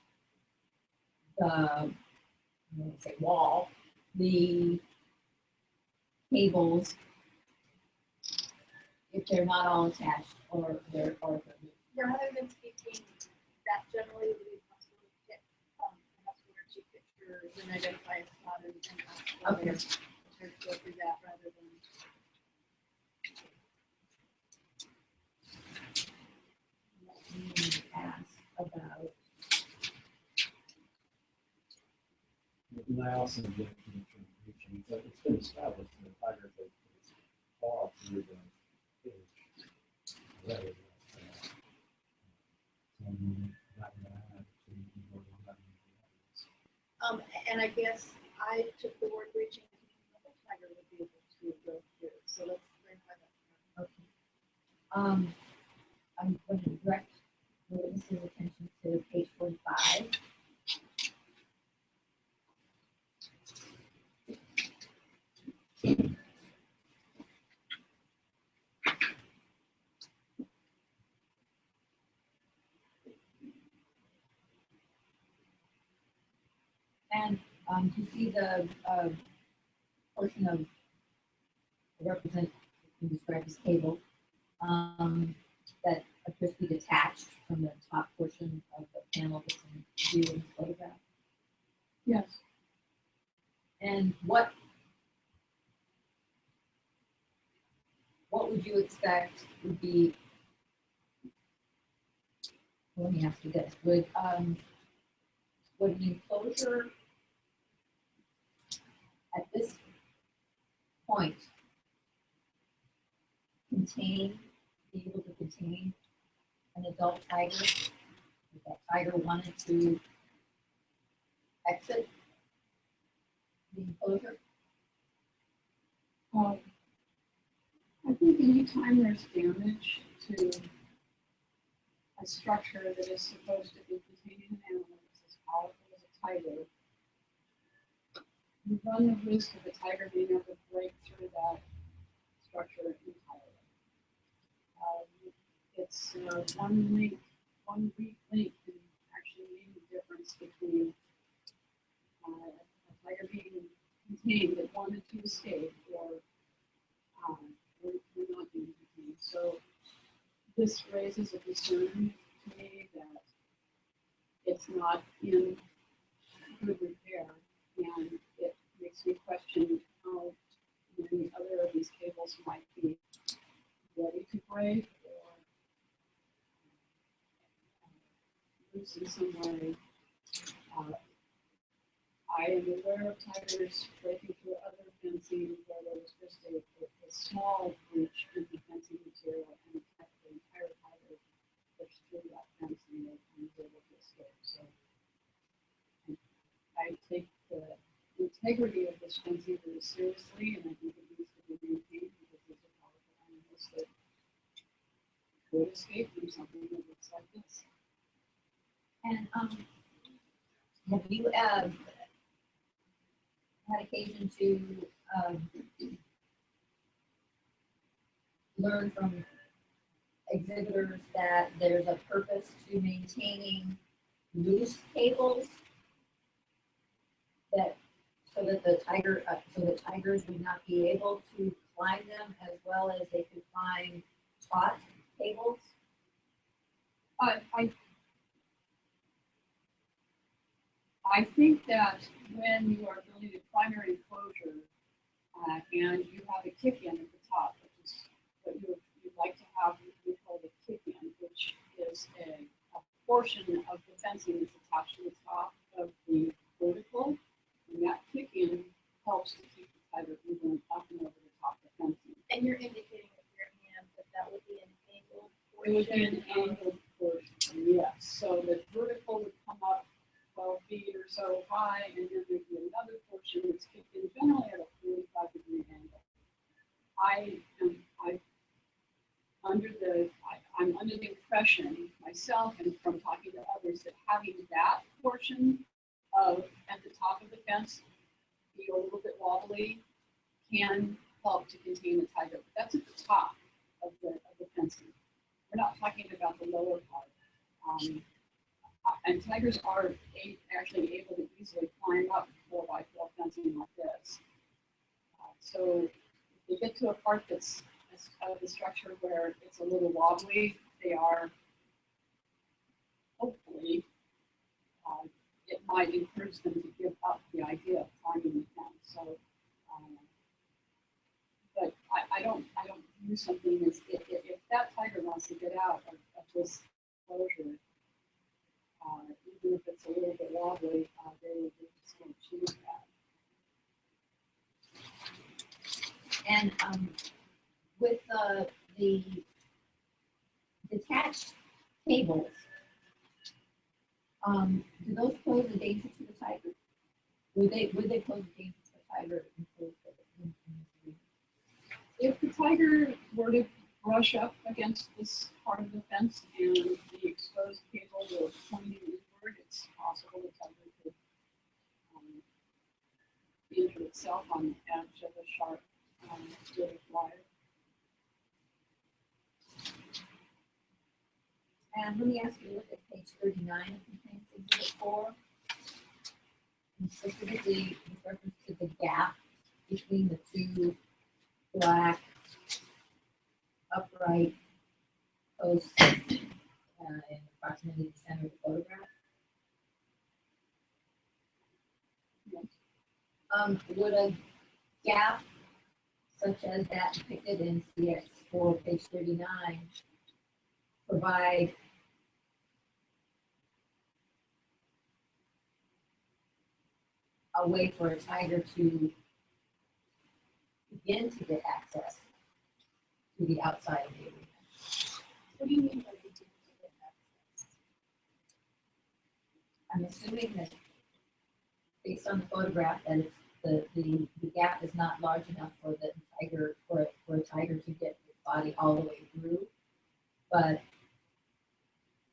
Speaker 3: going to say wall the cables if they're not all attached or they're or
Speaker 4: Rather than speaking that generally, we would possibly get, perhaps one or two pictures and identify a spot and
Speaker 3: Okay.
Speaker 4: go through that rather than.
Speaker 3: let me ask about
Speaker 1: And I also get to the reaching, so it's been established in the tiger that it's fall through the cage. Already, that bad, so you can go to that.
Speaker 4: And I guess I took the word reaching, to mean the whole tiger would be able to go through, so let's clarify that.
Speaker 3: okay. I'm going to direct the witness's attention to page 45. And you see the portion of represent you described as cable that appears to be detached from the top portion of the panel that's in view in the photograph.
Speaker 7: Yes.
Speaker 3: And what would you expect would be? Let me ask you this: would an enclosure at this point be able to contain an adult tiger if that tiger wanted to exit the enclosure?
Speaker 7: I think anytime there's damage to a structure that is supposed to be containing an animal that's as powerful as a tiger, you run the risk of the tiger being able to break through that structure entirely. It's one weak link can actually make the difference between a tiger being contained that wanted to escape or not being contained. So this raises a concern to me that it's not in good repair, and it makes me question how many other of these cables might be ready to break or loose in some way. I am aware of tigers breaking through other fencing where there was just a small breach in the fencing material and the entire tiger pushed through that fencing and was able to escape. So I take the integrity of this fencing very seriously, and I think it needs to be maintained because these are powerful animals that could escape from something that looks like this.
Speaker 3: And have you had occasion to learn from exhibitors that there's a purpose to maintaining loose cables that so that the tigers would not be able to climb them as well as they could climb taut cables?
Speaker 7: I think that when you are building a primary enclosure and you have a kick-in at the top, which is what you'd like to have, we call the kick-in, which is a portion of the fencing that's attached to the top of the vertical. And that kick-in helps to keep the tiger from going up and over the top of the fencing.
Speaker 4: And you're indicating with your hand that would be an angled
Speaker 7: It would be an
Speaker 4: portion.
Speaker 7: angled portion, yes. So the vertical would come up 12 feet or so high, and then there'd be another portion that's kicked in generally at a 45-degree angle. I'm under the impression myself and from talking to others that having that portion at the top of the fence be a little bit wobbly can help to contain the tiger. But that's at the top of the fencing. We're not talking about the lower part. And tigers are actually able to easily climb up 4x4 fencing like this. So if you get to a part that's of the structure where it's a little wobbly, they are hopefully, it might encourage them to give up the idea of climbing the fence. So, but I don't view something as if that tiger wants to get out of this enclosure, even if it's a little bit wobbly, they just won't choose that.
Speaker 3: And with the detached cables, do those pose a danger to the tiger? Would they pose a danger to the tiger?
Speaker 7: If the tiger were to brush up against this part of the fence and the exposed cable was pointing inward, it's possible the tiger could injure itself on the edge of a sharp steel wire.
Speaker 3: And let me ask you to look at page 39 of Complaints Exhibit 4. And specifically with reference to the gap between the two black upright posts in approximately the center of the photograph. Would a gap such as that depicted in CX4, page 39, provide a way for a tiger to begin to get access to the outside of the arena?
Speaker 4: What do you mean by begin to get access?
Speaker 3: I'm assuming that based on the photograph that it's the gap is not large enough for the tiger for a tiger to get its body all the way through. But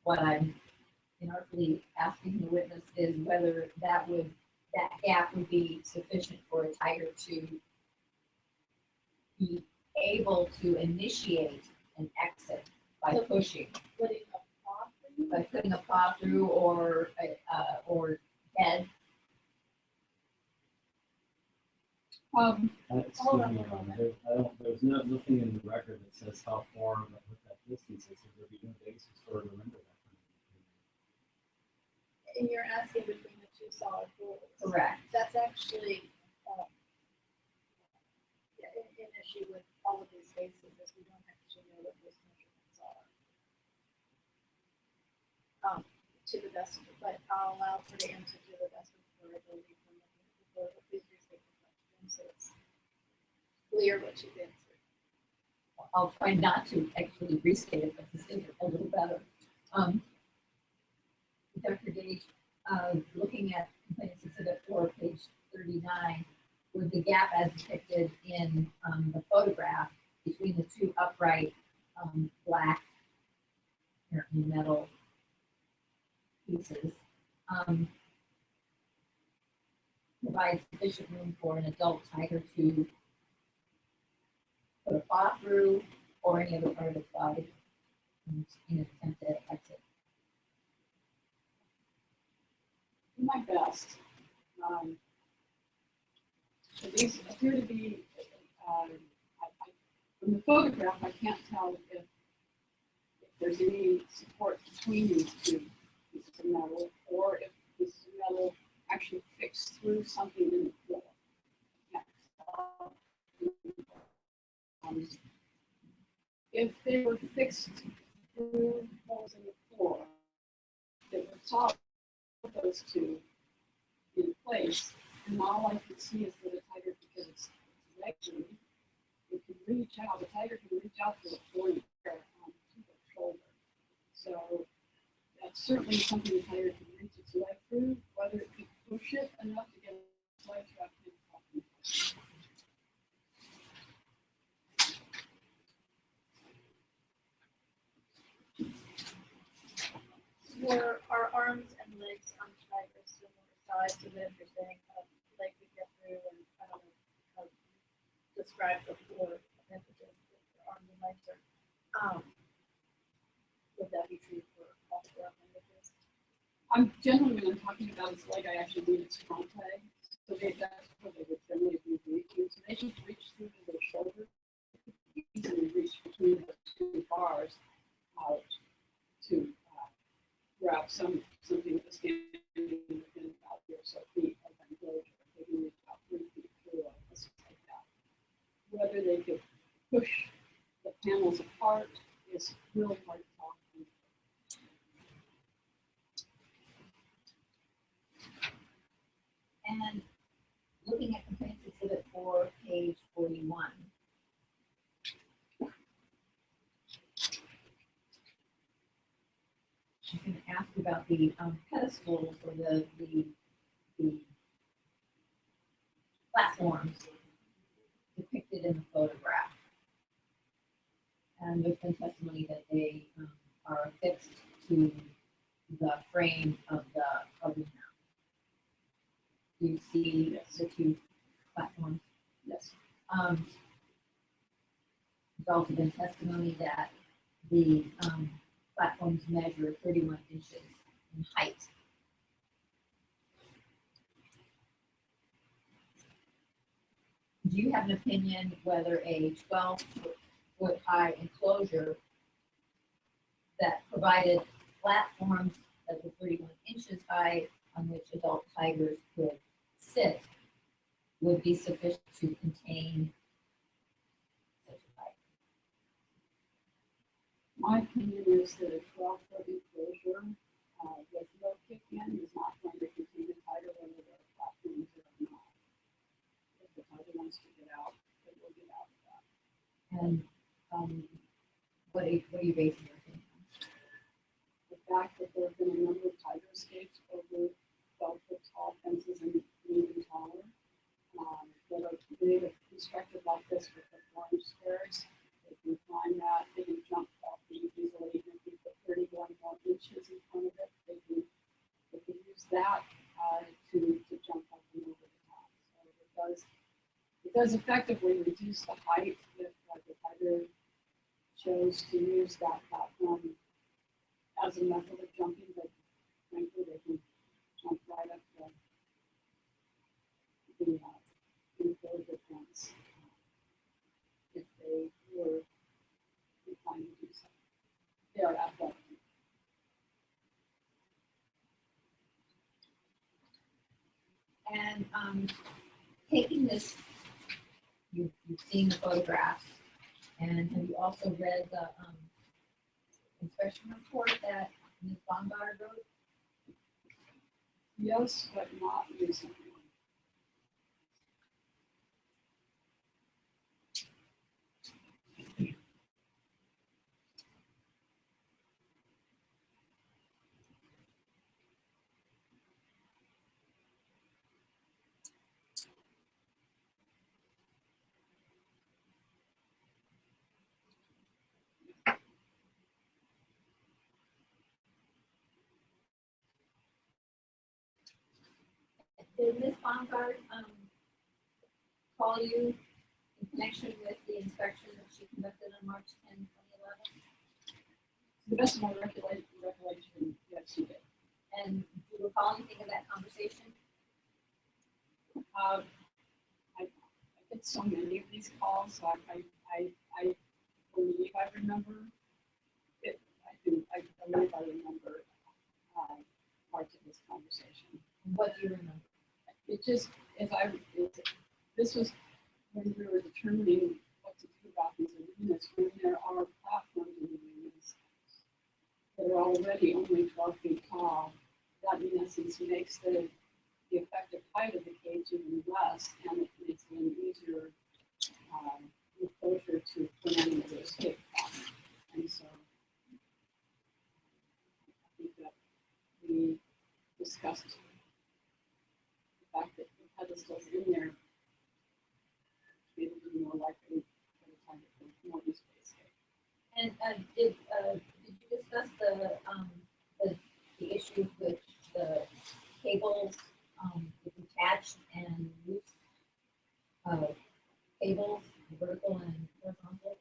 Speaker 3: what I'm inartfully asking the witness is whether that gap would be sufficient for a tiger to be able to initiate an exit by pushing,
Speaker 4: Putting a paw through?
Speaker 3: by putting a paw through or head.
Speaker 1: That's,
Speaker 4: Hold on.
Speaker 1: there's nothing in the record that says how far, what that distance is, so there'd be no basis for her to remember that.
Speaker 4: And you're asking between the two solid poles.
Speaker 3: Correct.
Speaker 4: That's actually, an issue with all of these spaces is we don't actually know what those measurements are. To the best, but I'll allow for the answer to the best of her ability from looking at the photo. Please restate the question so it's clear what you've answered.
Speaker 3: I'll try not to actually restate it, but to say it a little better. Dr. Gage, looking at Complaints Exhibit 4, page 39, with the gap as depicted in the photograph between the two upright black metal pieces, provides sufficient room for an adult tiger to put a paw through or any other part of its body in an attempt to exit.
Speaker 7: Do my best. So these appear to be, from the photograph, I can't tell if there's any support between these two pieces of metal, or if this metal actually fixed through something in the floor. If they were fixed through holes in the floor that were solid, those two in place, and all I can see is that a tiger, because it's legs, it can reach out. The tiger can reach out to the floor and to the shoulder. So that's certainly something the tiger can reach its leg through. Whether it can push it enough to get its leg wrapped in.
Speaker 4: Were our arms and legs on tigers similar size to that if you're saying leg could get through, and I don't know how to describe the floor images with your arms and legs are, would that be true for all four images?
Speaker 7: I'm generally, when I'm talking about its leg, I actually mean its front leg. So that's what they would generally be reaching. So they just reach through to their shoulder, easily reach between the two bars out to grab something that's standing within about here, so feet of enclosure. They can reach about 3 feet through a space like that. Whether they could push the panels apart is really hard to talk.
Speaker 3: And looking at complaints exhibit 4, page 41. I'm going to ask about the pedestals or the platforms depicted in the photograph. And there's been testimony that they are affixed to the frame of the mount. You see the two platforms?
Speaker 7: Yes.
Speaker 3: There's also been testimony that the platforms measure 31 inches in height. Do you have an opinion whether a 12-foot high enclosure that provided platforms that were 31 inches high on which adult tigers could sit would be sufficient to contain such a tiger?
Speaker 7: My opinion is that a 12-foot enclosure with no kick-in is not going to contain a tiger, whether there are platforms or not. If the tiger wants to get out, it will get out of that.
Speaker 3: And what are you basing your opinion on?
Speaker 7: The fact that there have been a number of tiger escapes over 12-foot tall fences and even taller that are made of constructed like this with the orange squares. They can climb that, they can jump off easily, even if you put 31 more inches in front of it, they can use that to jump up and over the top. So it does effectively reduce the height if the tiger chose to use that platform as a method of jumping, but frankly, they can jump right up the enclosure fence if they were inclined to do so. They are athletic.
Speaker 3: And taking this, you've seen the photographs, and have you also read the inspection report that Ms. Baumgartner wrote?
Speaker 7: Yes, but not recently.
Speaker 3: Did Ms. Baumgart call you in connection with the inspection that she conducted on March 10, 2011?
Speaker 7: To the best of my recollection, yes, she did.
Speaker 3: And do you recall anything of that conversation?
Speaker 7: I get so many of these calls, so I believe I remember it. I believe I remember parts of this conversation.
Speaker 3: What do you remember?
Speaker 7: It just, this was when we were determining what to do about these arenas, when there are platforms in the arenas that are already only 12 feet tall. That in essence makes the effective height of the cage even less, and it makes it an easier enclosure to plan the escape from. And so I think that we discussed the fact that the pedestals in there made it be more likely for the time for more use space.
Speaker 3: And did you discuss the issues with the cables, the detached and loose cables, vertical and horizontal?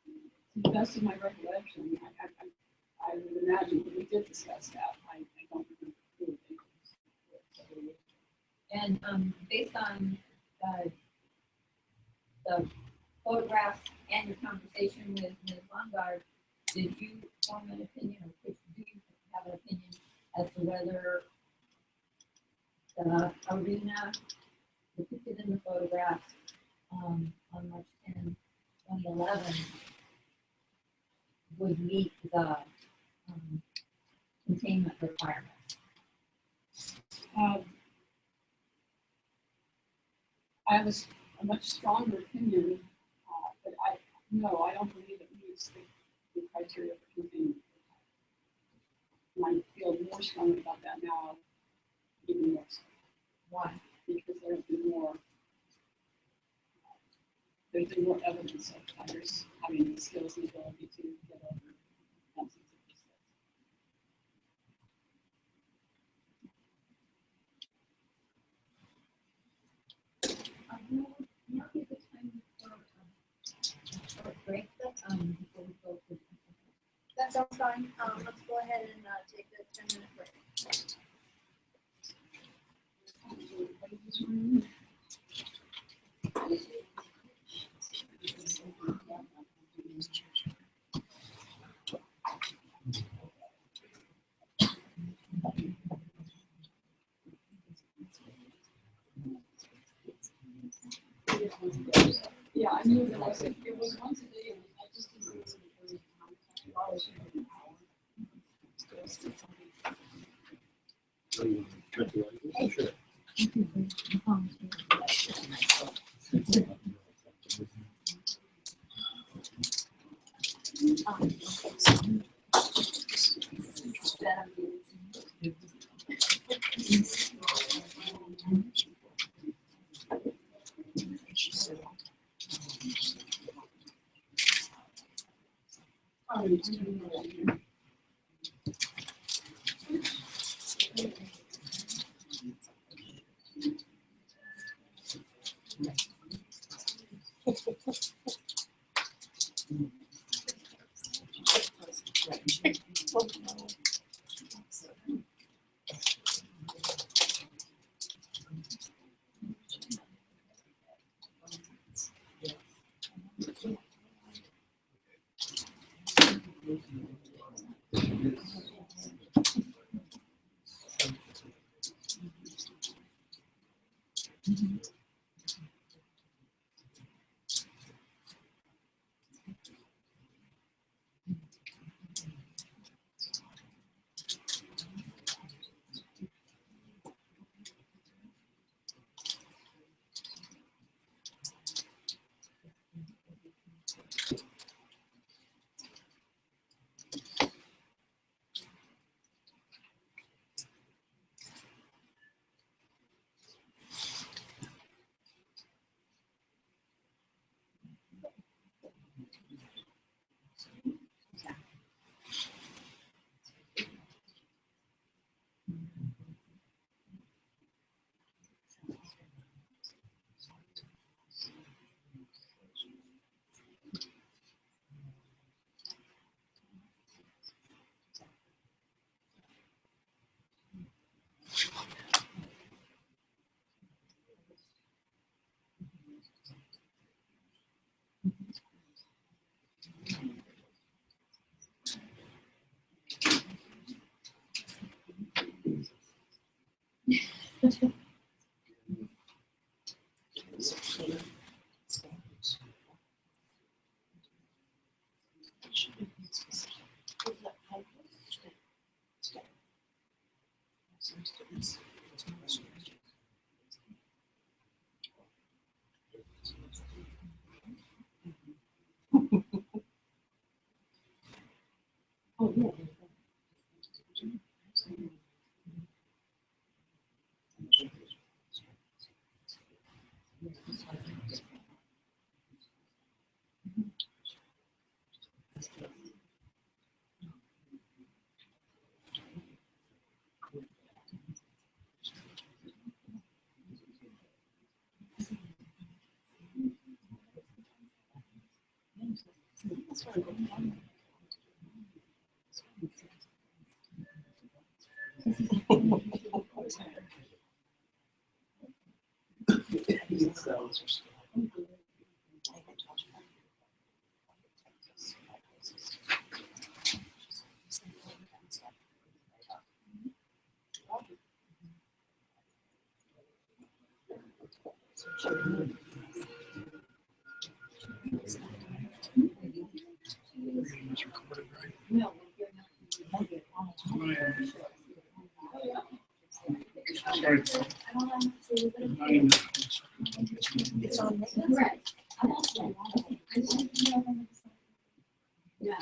Speaker 7: To the best of my recollection, I would imagine that we did discuss that. I don't remember who it was.
Speaker 3: And based on the photographs and your conversation with Ms. Longard, did you form an opinion, or do you have an opinion as to whether the arena depicted in the photographs on March 10, 2011 would meet the containment requirements?
Speaker 7: I have a much stronger opinion, but I don't believe it meets the criteria for containment. And I feel more strongly about that now, even more so.
Speaker 3: Why?
Speaker 7: Because there's been more evidence of tigers having the skills and ability to get over fences of these
Speaker 3: Now be the time for a short break, before we go to.
Speaker 4: That sounds fine. Let's go ahead and take a 10-minute break.
Speaker 7: Yeah, I knew it was once a day, and I just didn't realize it was
Speaker 3: It's on. Correct. I'm also.
Speaker 7: Yeah.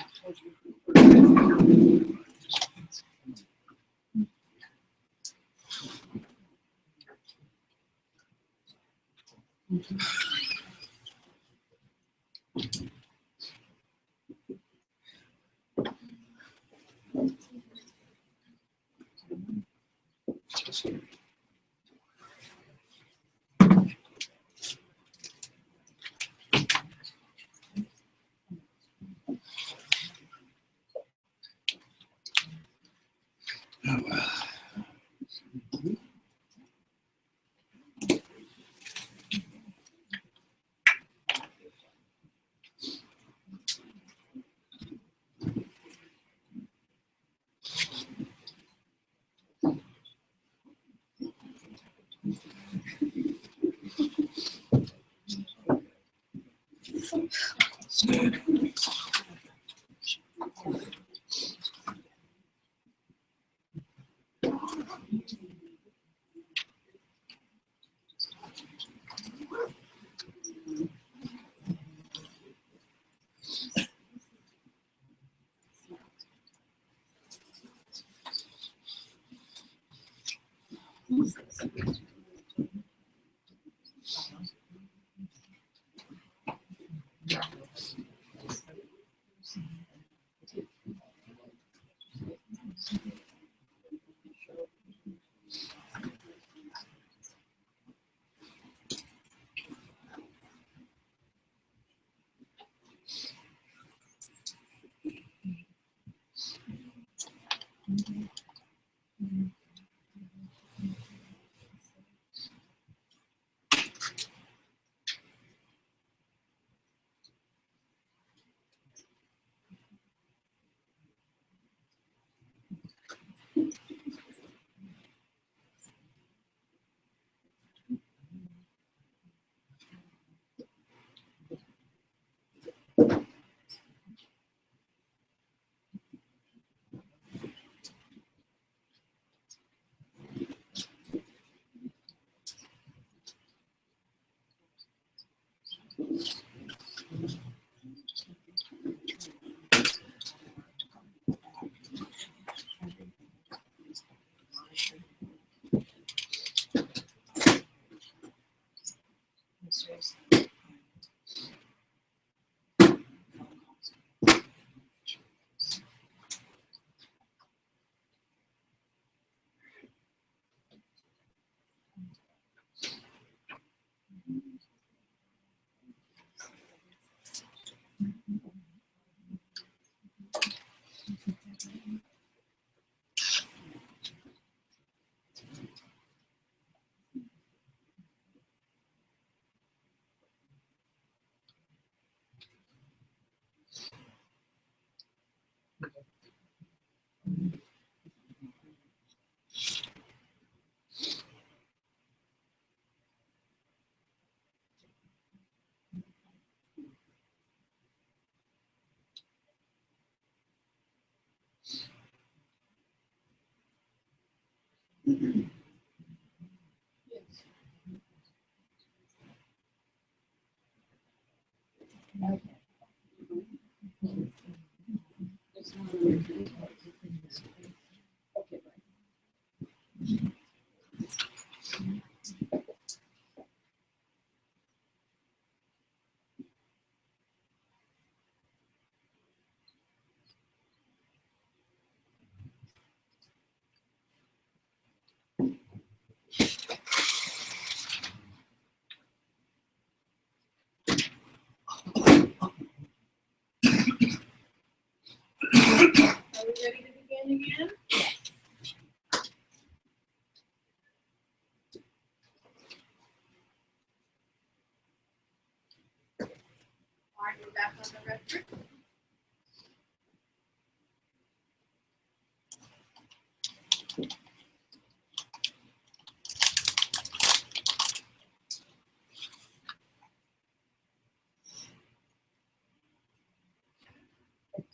Speaker 4: on the record.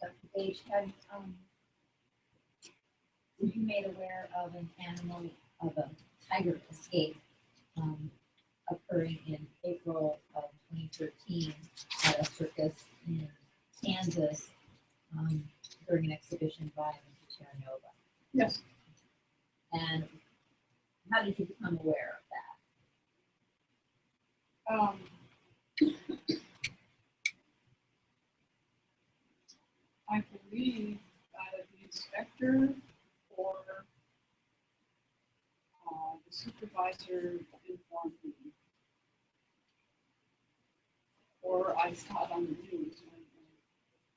Speaker 3: Dr. Page, were you made aware of an animal, of a tiger escape occurring in April of 2013 at a circus in Kansas during an exhibition by Mr. TERRANOVA?
Speaker 7: Yes.
Speaker 3: And how did you become aware of that?
Speaker 7: I believe the inspector or the supervisor informed me. Or I saw it on the news.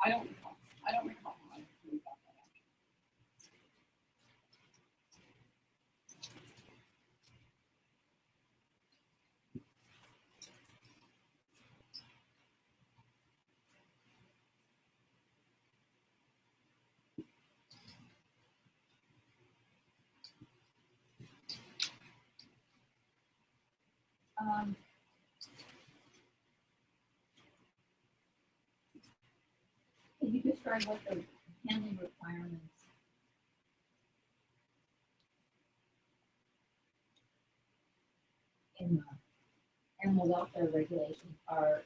Speaker 7: I don't recall. I don't recall how I knew about that actually.
Speaker 3: Can you describe what the handling requirements in the animal welfare regulations are?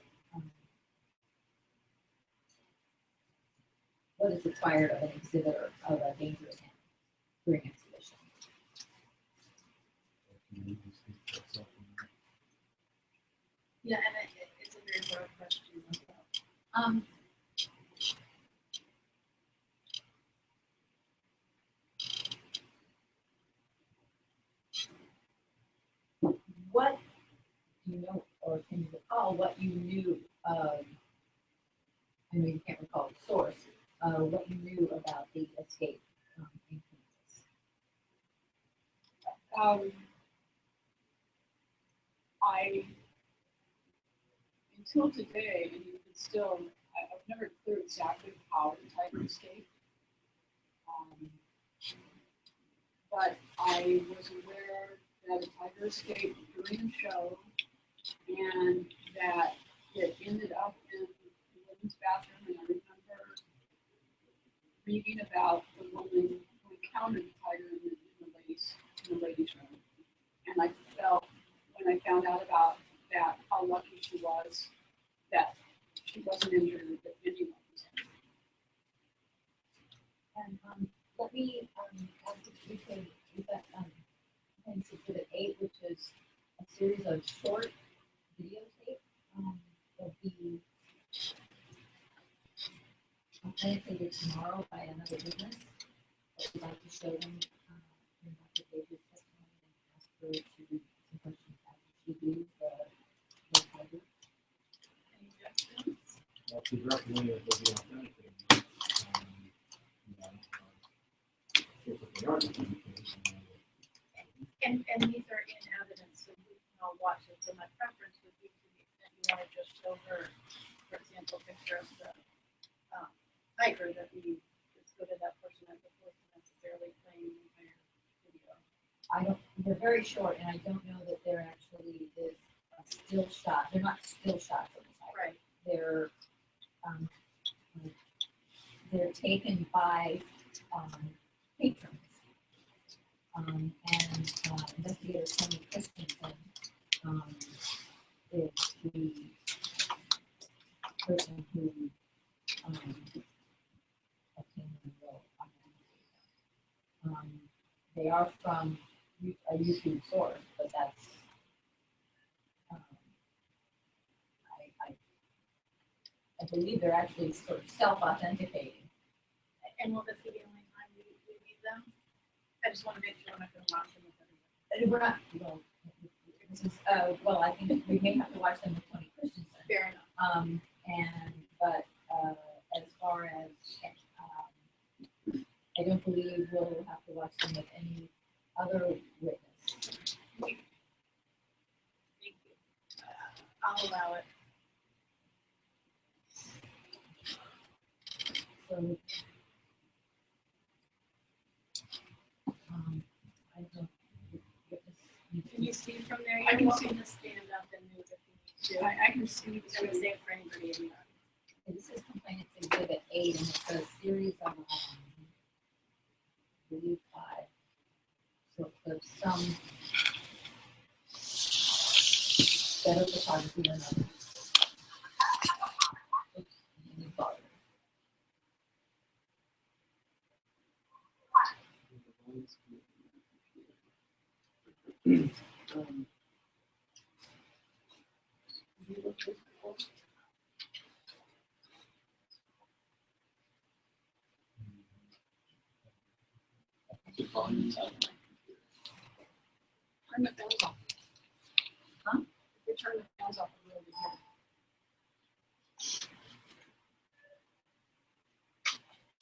Speaker 3: What is required of an exhibitor of a dangerous animal during exhibition?
Speaker 4: Yeah, and it's a very broad question.
Speaker 3: What do you know, or can you recall what you knew of? I know you can't recall the source. What you knew about the escape in Kansas?
Speaker 7: I, until today, and you can still, I've never clear exactly how the tiger escaped. But I was aware that a tiger escaped during the show and that it ended up in the women's bathroom. And I remember reading about the woman who encountered the tiger in the ladies' room. And I felt, when I found out about that, how lucky she was that she wasn't injured, that anyone was injured.
Speaker 3: And let me ask if you could use that Exhibit 8, which is a series of short videotape will be authenticated tomorrow by another witness. But we'd like to show them in Dr. Page's testimony and ask her to do some questions after she views the tiger.
Speaker 4: Any objections?
Speaker 1: Well, she's recommended it will be authenticated. If they aren't authenticated,
Speaker 4: And these are in evidence, so we can all watch it. So my preference would be to the extent you want to just show her, for example, a picture of the tiger that we just go to that portion as opposed to necessarily playing the entire video.
Speaker 3: They're very short, and I don't know that there actually is a still shot. They're not still shots of the tiger.
Speaker 4: Right.
Speaker 3: They're taken by patrons. And investigator Tony Christensen is the person who obtained the role. They are from a YouTube source, but that's I believe they're actually sort of self-authenticating.
Speaker 4: And will this be the only time we need them? I just want to make sure I'm not going to watch them with everybody.
Speaker 3: We're not, well, this is, well, I think we may have to watch them with Tony Christensen.
Speaker 4: Fair enough.
Speaker 3: But as far as, I don't believe we'll have to watch them with any other witness.
Speaker 4: Thank you. I'll allow it.
Speaker 3: So, I don't.
Speaker 4: Can you see from there?
Speaker 7: I
Speaker 4: You're
Speaker 7: can
Speaker 4: welcome to stand up and move if you need to.
Speaker 7: I can see
Speaker 4: It's the same for anybody in the audience.
Speaker 3: This is complaint exhibit 8, and it says series of, I believe 5. So there's some better photography than others. Oops, let me bother.
Speaker 7: Turn the fans off.
Speaker 3: Huh?
Speaker 7: If you turn the fans off, it will be here.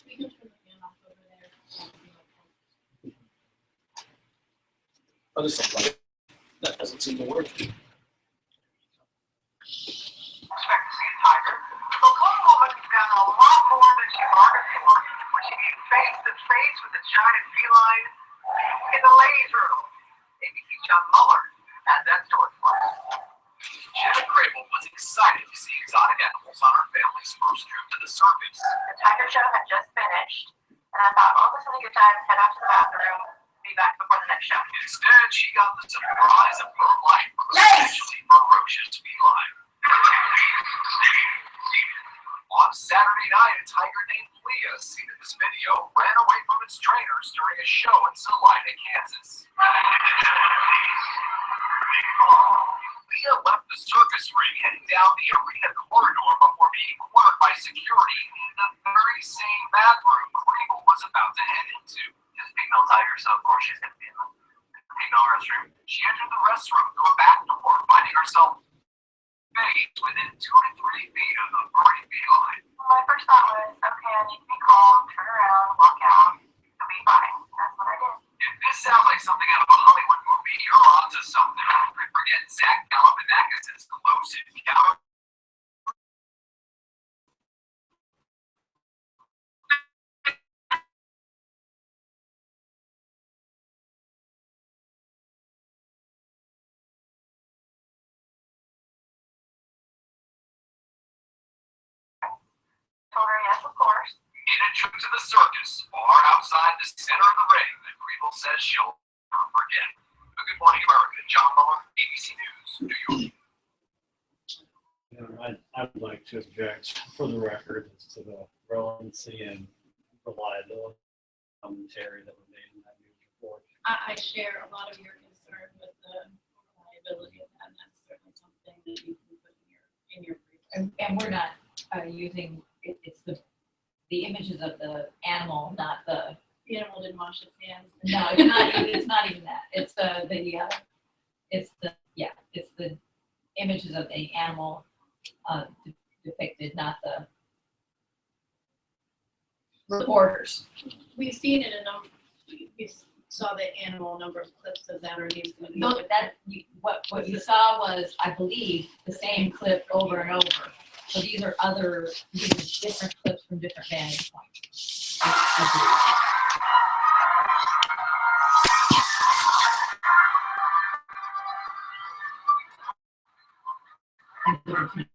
Speaker 4: We can turn the fan off over there.
Speaker 8: Oh, this is like, that doesn't seem to work.
Speaker 9: Expect to see a tiger. The little woman has gotten a lot more than she bargained for when she came face to face with the giant feline in the ladies' room. ABC John Muller had that story for us.
Speaker 10: Janet Crable was excited to see exotic animals on her family's first trip to the circus.
Speaker 9: The tiger show had just finished, and I thought, well, this is a good time to head out to the bathroom, be back before the next show.
Speaker 10: Instead, she got the surprise of her life from a potentially ferocious feline. On Saturday night, a tiger named Leah, seen in this video, ran away from its trainers during a show in Salina, Kansas. Leah left the circus ring heading down the arena corridor before being cornered by security in the very same bathroom Crable was about to head into.
Speaker 9: She's a female tiger, so of course she's going to be in the female restroom.
Speaker 10: She entered the restroom through a back door, finding herself faced within 2 to 3 feet of the furry feline.
Speaker 9: Well, my first thought was, okay, I need to be calm, turn around, walk out, it'll be fine. That's what I did.
Speaker 10: If this sounds like something out of a Hollywood movie, you're onto something. Forget Zach Galifianakis' close encounter.
Speaker 9: Told her, yes, of course.
Speaker 10: In a trip to the circus, far outside the center of the ring, that Crable says she'll never forget. Good Morning America, John Muller, ABC News, New York.
Speaker 1: I would like to object for the record as to the relevancy and reliability commentary that were made in that news report.
Speaker 4: I share a lot of your concern with the reliability of that, and that's certainly something that you can put in your brief.
Speaker 3: And we're not using, it's the images of the animal, not the,
Speaker 4: The animal didn't wash its hands.
Speaker 3: no, it's not even that. It's the images of the animal depicted, not the reporters.
Speaker 4: We've seen it in we saw the animal number of clips of that, or he's going to
Speaker 3: No, what you saw was, I believe, the same clip over and over. So these are different clips from different vantage points. I believe. And different times.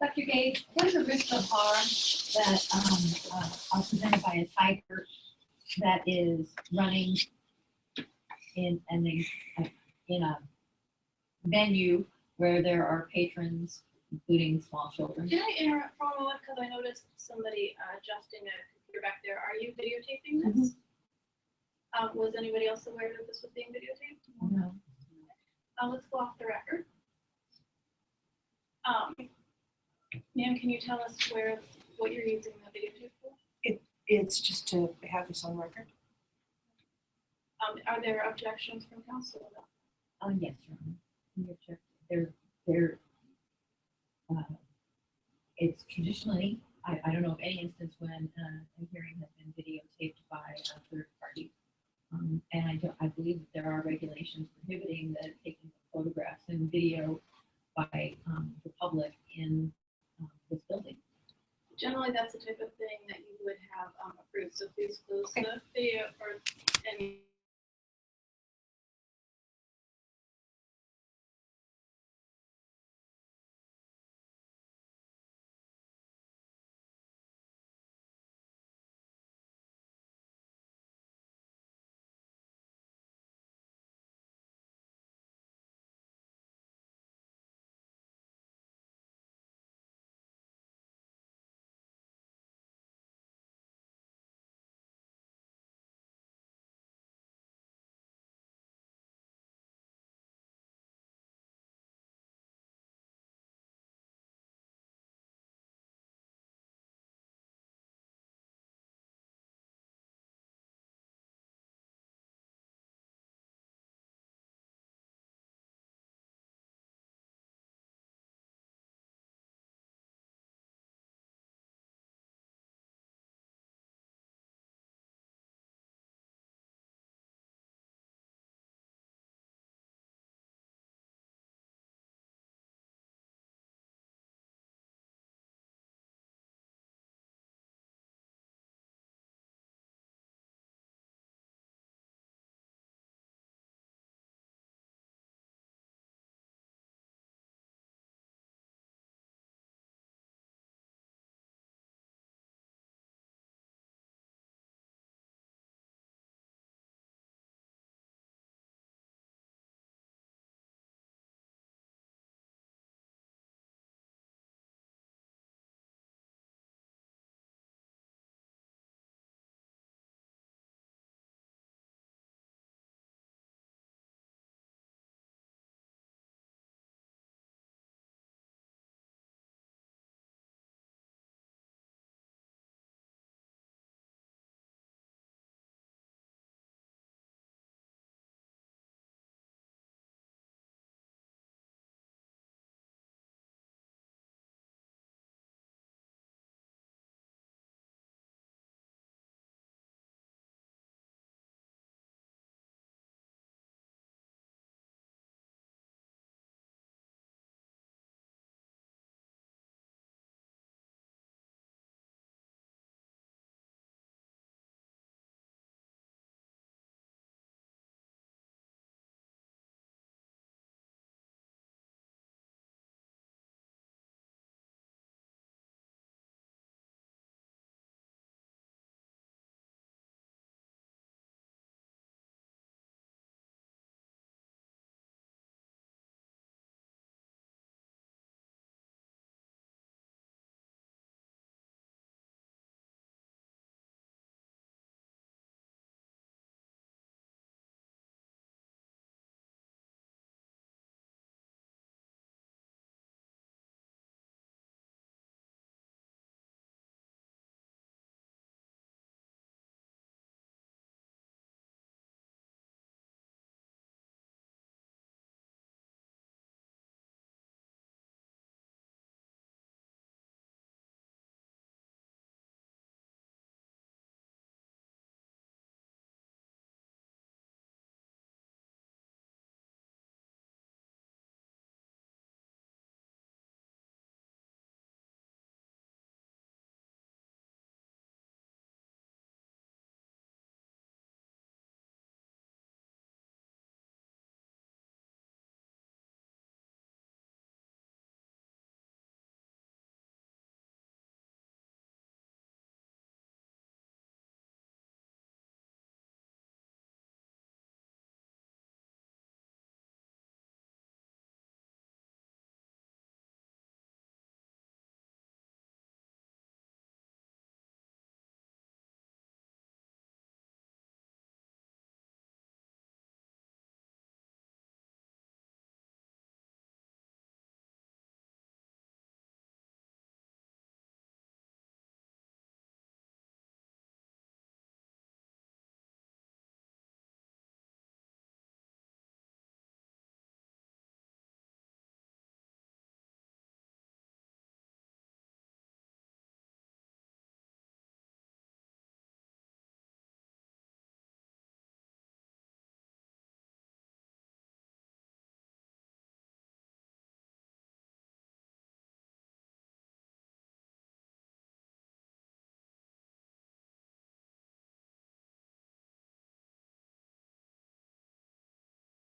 Speaker 3: Dr. Gage, what are the risks of harm that are presented by a tiger that is running in a venue where there are patrons, including small children?
Speaker 4: Can I interrupt for a moment, because I noticed somebody adjusting a computer back there. Are you videotaping this? Was anybody else aware that this was being videotaped?
Speaker 3: No.
Speaker 4: Let's go off the record. Ma'am, can you tell us what you're using the videotape for?
Speaker 11: It's just to have this on record.
Speaker 4: Are there objections from council about
Speaker 3: Yes, Your Honor. It's traditionally, I don't know of any instance when a hearing has been videotaped by a third party. And I believe that there are regulations prohibiting the taking of photographs and video by